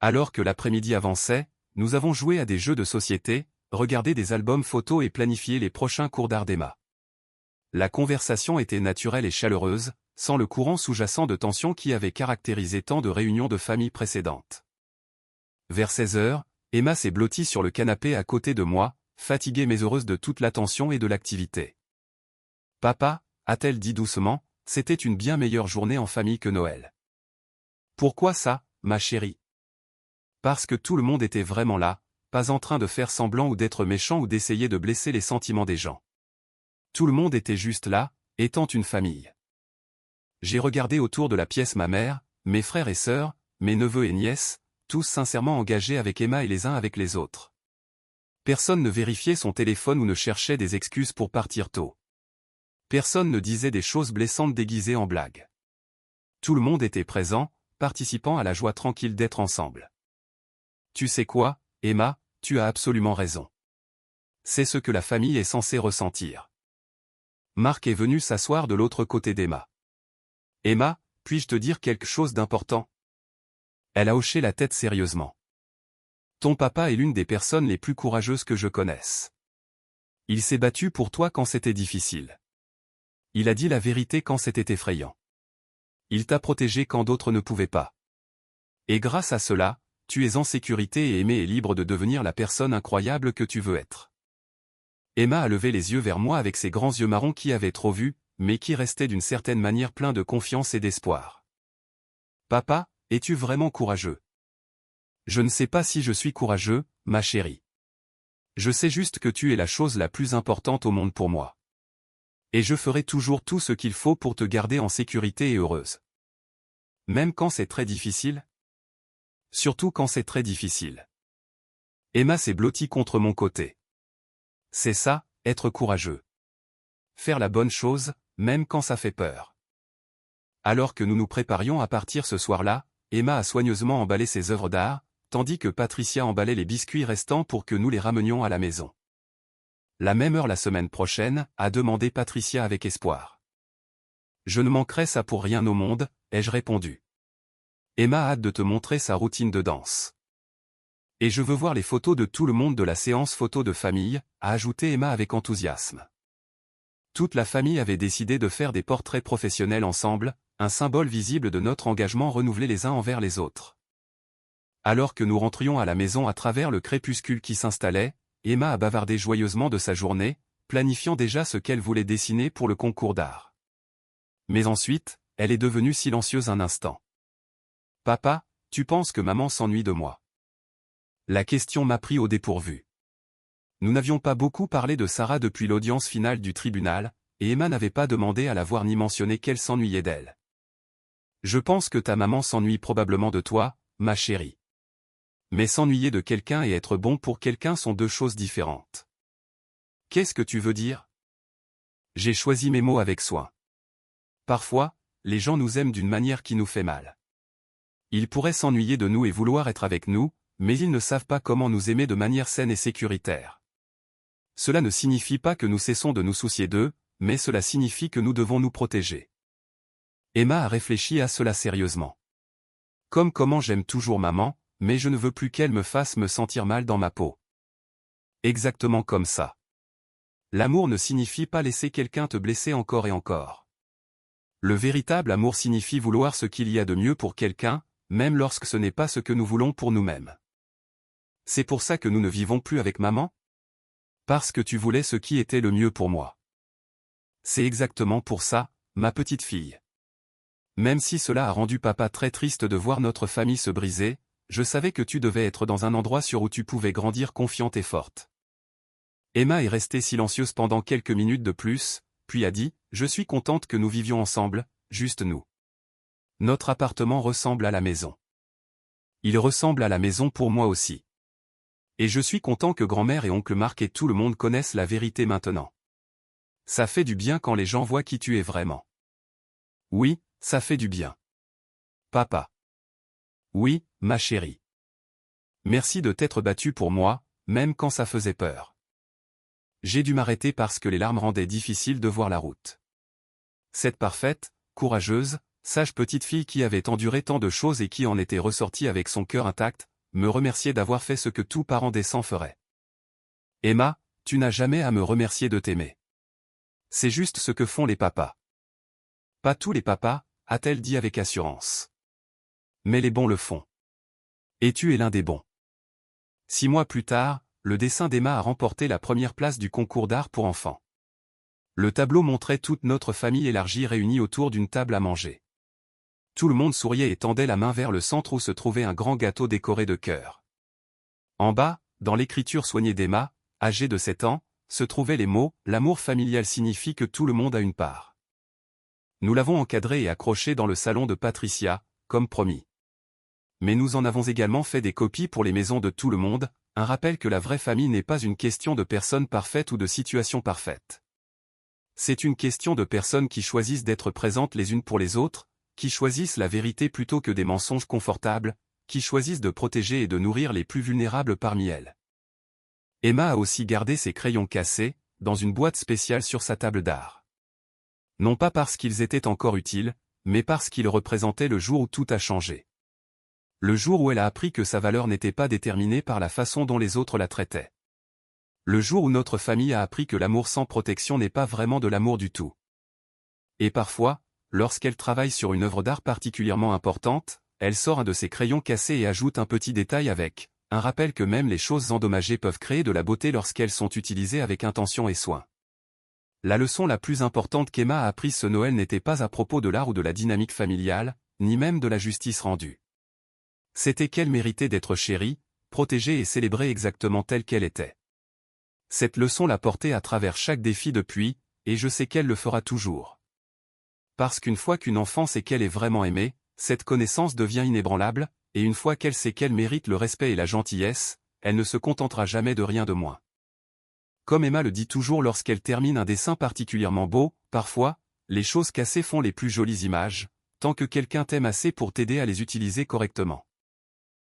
Alors que l'après-midi avançait, nous avons joué à des jeux de société, regardé des albums photos et planifié les prochains cours d'art d'Emma. La conversation était naturelle et chaleureuse, sans le courant sous-jacent de tension qui avait caractérisé tant de réunions de famille précédentes. Vers 16 heures, Emma s'est blottie sur le canapé à côté de moi, fatiguée mais heureuse de toute l'attention et de l'activité. « Papa » a-t-elle dit doucement, « c'était une bien meilleure journée en famille que Noël. » Pourquoi ça, ma chérie? Parce que tout le monde était vraiment là, pas en train de faire semblant ou d'être méchant ou d'essayer de blesser les sentiments des gens. Tout le monde était juste là, étant une famille. J'ai regardé autour de la pièce ma mère, mes frères et sœurs, mes neveux et nièces, tous sincèrement engagés avec Emma et les uns avec les autres. Personne ne vérifiait son téléphone ou ne cherchait des excuses pour partir tôt. Personne ne disait des choses blessantes déguisées en blagues. Tout le monde était présent, participant à la joie tranquille d'être ensemble. Tu sais quoi, Emma, tu as absolument raison. C'est ce que la famille est censée ressentir. Marc est venu s'asseoir de l'autre côté d'Emma. Emma, puis-je te dire quelque chose d'important? Elle a hoché la tête sérieusement. Ton papa est l'une des personnes les plus courageuses que je connaisse. Il s'est battu pour toi quand c'était difficile. Il a dit la vérité quand c'était effrayant. Il t'a protégé quand d'autres ne pouvaient pas. Et grâce à cela, tu es en sécurité et aimé et libre de devenir la personne incroyable que tu veux être. Emma a levé les yeux vers moi avec ses grands yeux marrons qui avaient trop vu, mais qui restaient d'une certaine manière pleins de confiance et d'espoir. Papa, es-tu vraiment courageux? Je ne sais pas si je suis courageux, ma chérie. Je sais juste que tu es la chose la plus importante au monde pour moi. Et je ferai toujours tout ce qu'il faut pour te garder en sécurité et heureuse. Même quand c'est très difficile? Surtout quand c'est très difficile. Emma s'est blottie contre mon côté. C'est ça, être courageux. Faire la bonne chose, même quand ça fait peur. Alors que nous nous préparions à partir ce soir-là, Emma a soigneusement emballé ses œuvres d'art, tandis que Patricia emballait les biscuits restants pour que nous les ramenions à la maison. La même heure la semaine prochaine, a demandé Patricia avec espoir. Je ne manquerai ça pour rien au monde, ai-je répondu. Emma a hâte de te montrer sa routine de danse. Et je veux voir les photos de tout le monde de la séance photo de famille, a ajouté Emma avec enthousiasme. Toute la famille avait décidé de faire des portraits professionnels ensemble, un symbole visible de notre engagement renouvelé les uns envers les autres. Alors que nous rentrions à la maison à travers le crépuscule qui s'installait, Emma a bavardé joyeusement de sa journée, planifiant déjà ce qu'elle voulait dessiner pour le concours d'art. Mais ensuite, elle est devenue silencieuse un instant. « Papa, tu penses que maman s'ennuie de moi ?» La question m'a pris au dépourvu. Nous n'avions pas beaucoup parlé de Sarah depuis l'audience finale du tribunal, et Emma n'avait pas demandé à la voir ni mentionné qu'elle s'ennuyait d'elle. « Je pense que ta maman s'ennuie probablement de toi, ma chérie. Mais s'ennuyer de quelqu'un et être bon pour quelqu'un sont deux choses différentes. » Qu'est-ce que tu veux dire? J'ai choisi mes mots avec soin. Parfois, les gens nous aiment d'une manière qui nous fait mal. Ils pourraient s'ennuyer de nous et vouloir être avec nous, mais ils ne savent pas comment nous aimer de manière saine et sécuritaire. Cela ne signifie pas que nous cessons de nous soucier d'eux, mais cela signifie que nous devons nous protéger. Emma a réfléchi à cela sérieusement. Comme comment j'aime toujours maman, mais je ne veux plus qu'elle me fasse me sentir mal dans ma peau. Exactement comme ça. L'amour ne signifie pas laisser quelqu'un te blesser encore et encore. Le véritable amour signifie vouloir ce qu'il y a de mieux pour quelqu'un, même lorsque ce n'est pas ce que nous voulons pour nous-mêmes. C'est pour ça que nous ne vivons plus avec maman? Parce que tu voulais ce qui était le mieux pour moi. C'est exactement pour ça, ma petite fille. Même si cela a rendu papa très triste de voir notre famille se briser, je savais que tu devais être dans un endroit sûr où tu pouvais grandir confiante et forte. Emma est restée silencieuse pendant quelques minutes de plus, puis a dit, « Je suis contente que nous vivions ensemble, juste nous. Notre appartement ressemble à la maison. Il ressemble à la maison pour moi aussi. Et je suis content que grand-mère et oncle Marc et tout le monde connaissent la vérité maintenant. Ça fait du bien quand les gens voient qui tu es vraiment. Oui, ça fait du bien. Papa. Oui, ma chérie. Merci de t'être battu pour moi, même quand ça faisait peur. J'ai dû m'arrêter parce que les larmes rendaient difficile de voir la route. Cette parfaite, courageuse, sage petite fille qui avait enduré tant de choses et qui en était ressortie avec son cœur intact, me remerciait d'avoir fait ce que tout parent décent ferait. Emma, tu n'as jamais à me remercier de t'aimer. C'est juste ce que font les papas. Pas tous les papas, a-t-elle dit avec assurance. Mais les bons le font. Et tu es l'un des bons. 6 mois plus tard, le dessin d'Emma a remporté la première place du concours d'art pour enfants. Le tableau montrait toute notre famille élargie réunie autour d'une table à manger. Tout le monde souriait et tendait la main vers le centre où se trouvait un grand gâteau décoré de cœurs. En bas, dans l'écriture soignée d'Emma, âgée de 7 ans, se trouvaient les mots « L'amour familial signifie que tout le monde a une part ». Nous l'avons encadré et accroché dans le salon de Patricia, comme promis. Mais nous en avons également fait des copies pour les maisons de tout le monde, un rappel que la vraie famille n'est pas une question de personnes parfaites ou de situations parfaites. C'est une question de personnes qui choisissent d'être présentes les unes pour les autres, qui choisissent la vérité plutôt que des mensonges confortables, qui choisissent de protéger et de nourrir les plus vulnérables parmi elles. Emma a aussi gardé ses crayons cassés, dans une boîte spéciale sur sa table d'art. Non pas parce qu'ils étaient encore utiles, mais parce qu'ils représentaient le jour où tout a changé. Le jour où elle a appris que sa valeur n'était pas déterminée par la façon dont les autres la traitaient. Le jour où notre famille a appris que l'amour sans protection n'est pas vraiment de l'amour du tout. Et parfois, lorsqu'elle travaille sur une œuvre d'art particulièrement importante, elle sort un de ses crayons cassés et ajoute un petit détail avec, un rappel que même les choses endommagées peuvent créer de la beauté lorsqu'elles sont utilisées avec intention et soin. La leçon la plus importante qu'Emma a apprise ce Noël n'était pas à propos de l'art ou de la dynamique familiale, ni même de la justice rendue. C'était qu'elle méritait d'être chérie, protégée et célébrée exactement telle qu'elle était. Cette leçon l'a portée à travers chaque défi depuis, et je sais qu'elle le fera toujours. Parce qu'une fois qu'une enfant sait qu'elle est vraiment aimée, cette connaissance devient inébranlable, et une fois qu'elle sait qu'elle mérite le respect et la gentillesse, elle ne se contentera jamais de rien de moins. Comme Emma le dit toujours lorsqu'elle termine un dessin particulièrement beau, parfois, les choses cassées font les plus jolies images, tant que quelqu'un t'aime assez pour t'aider à les utiliser correctement.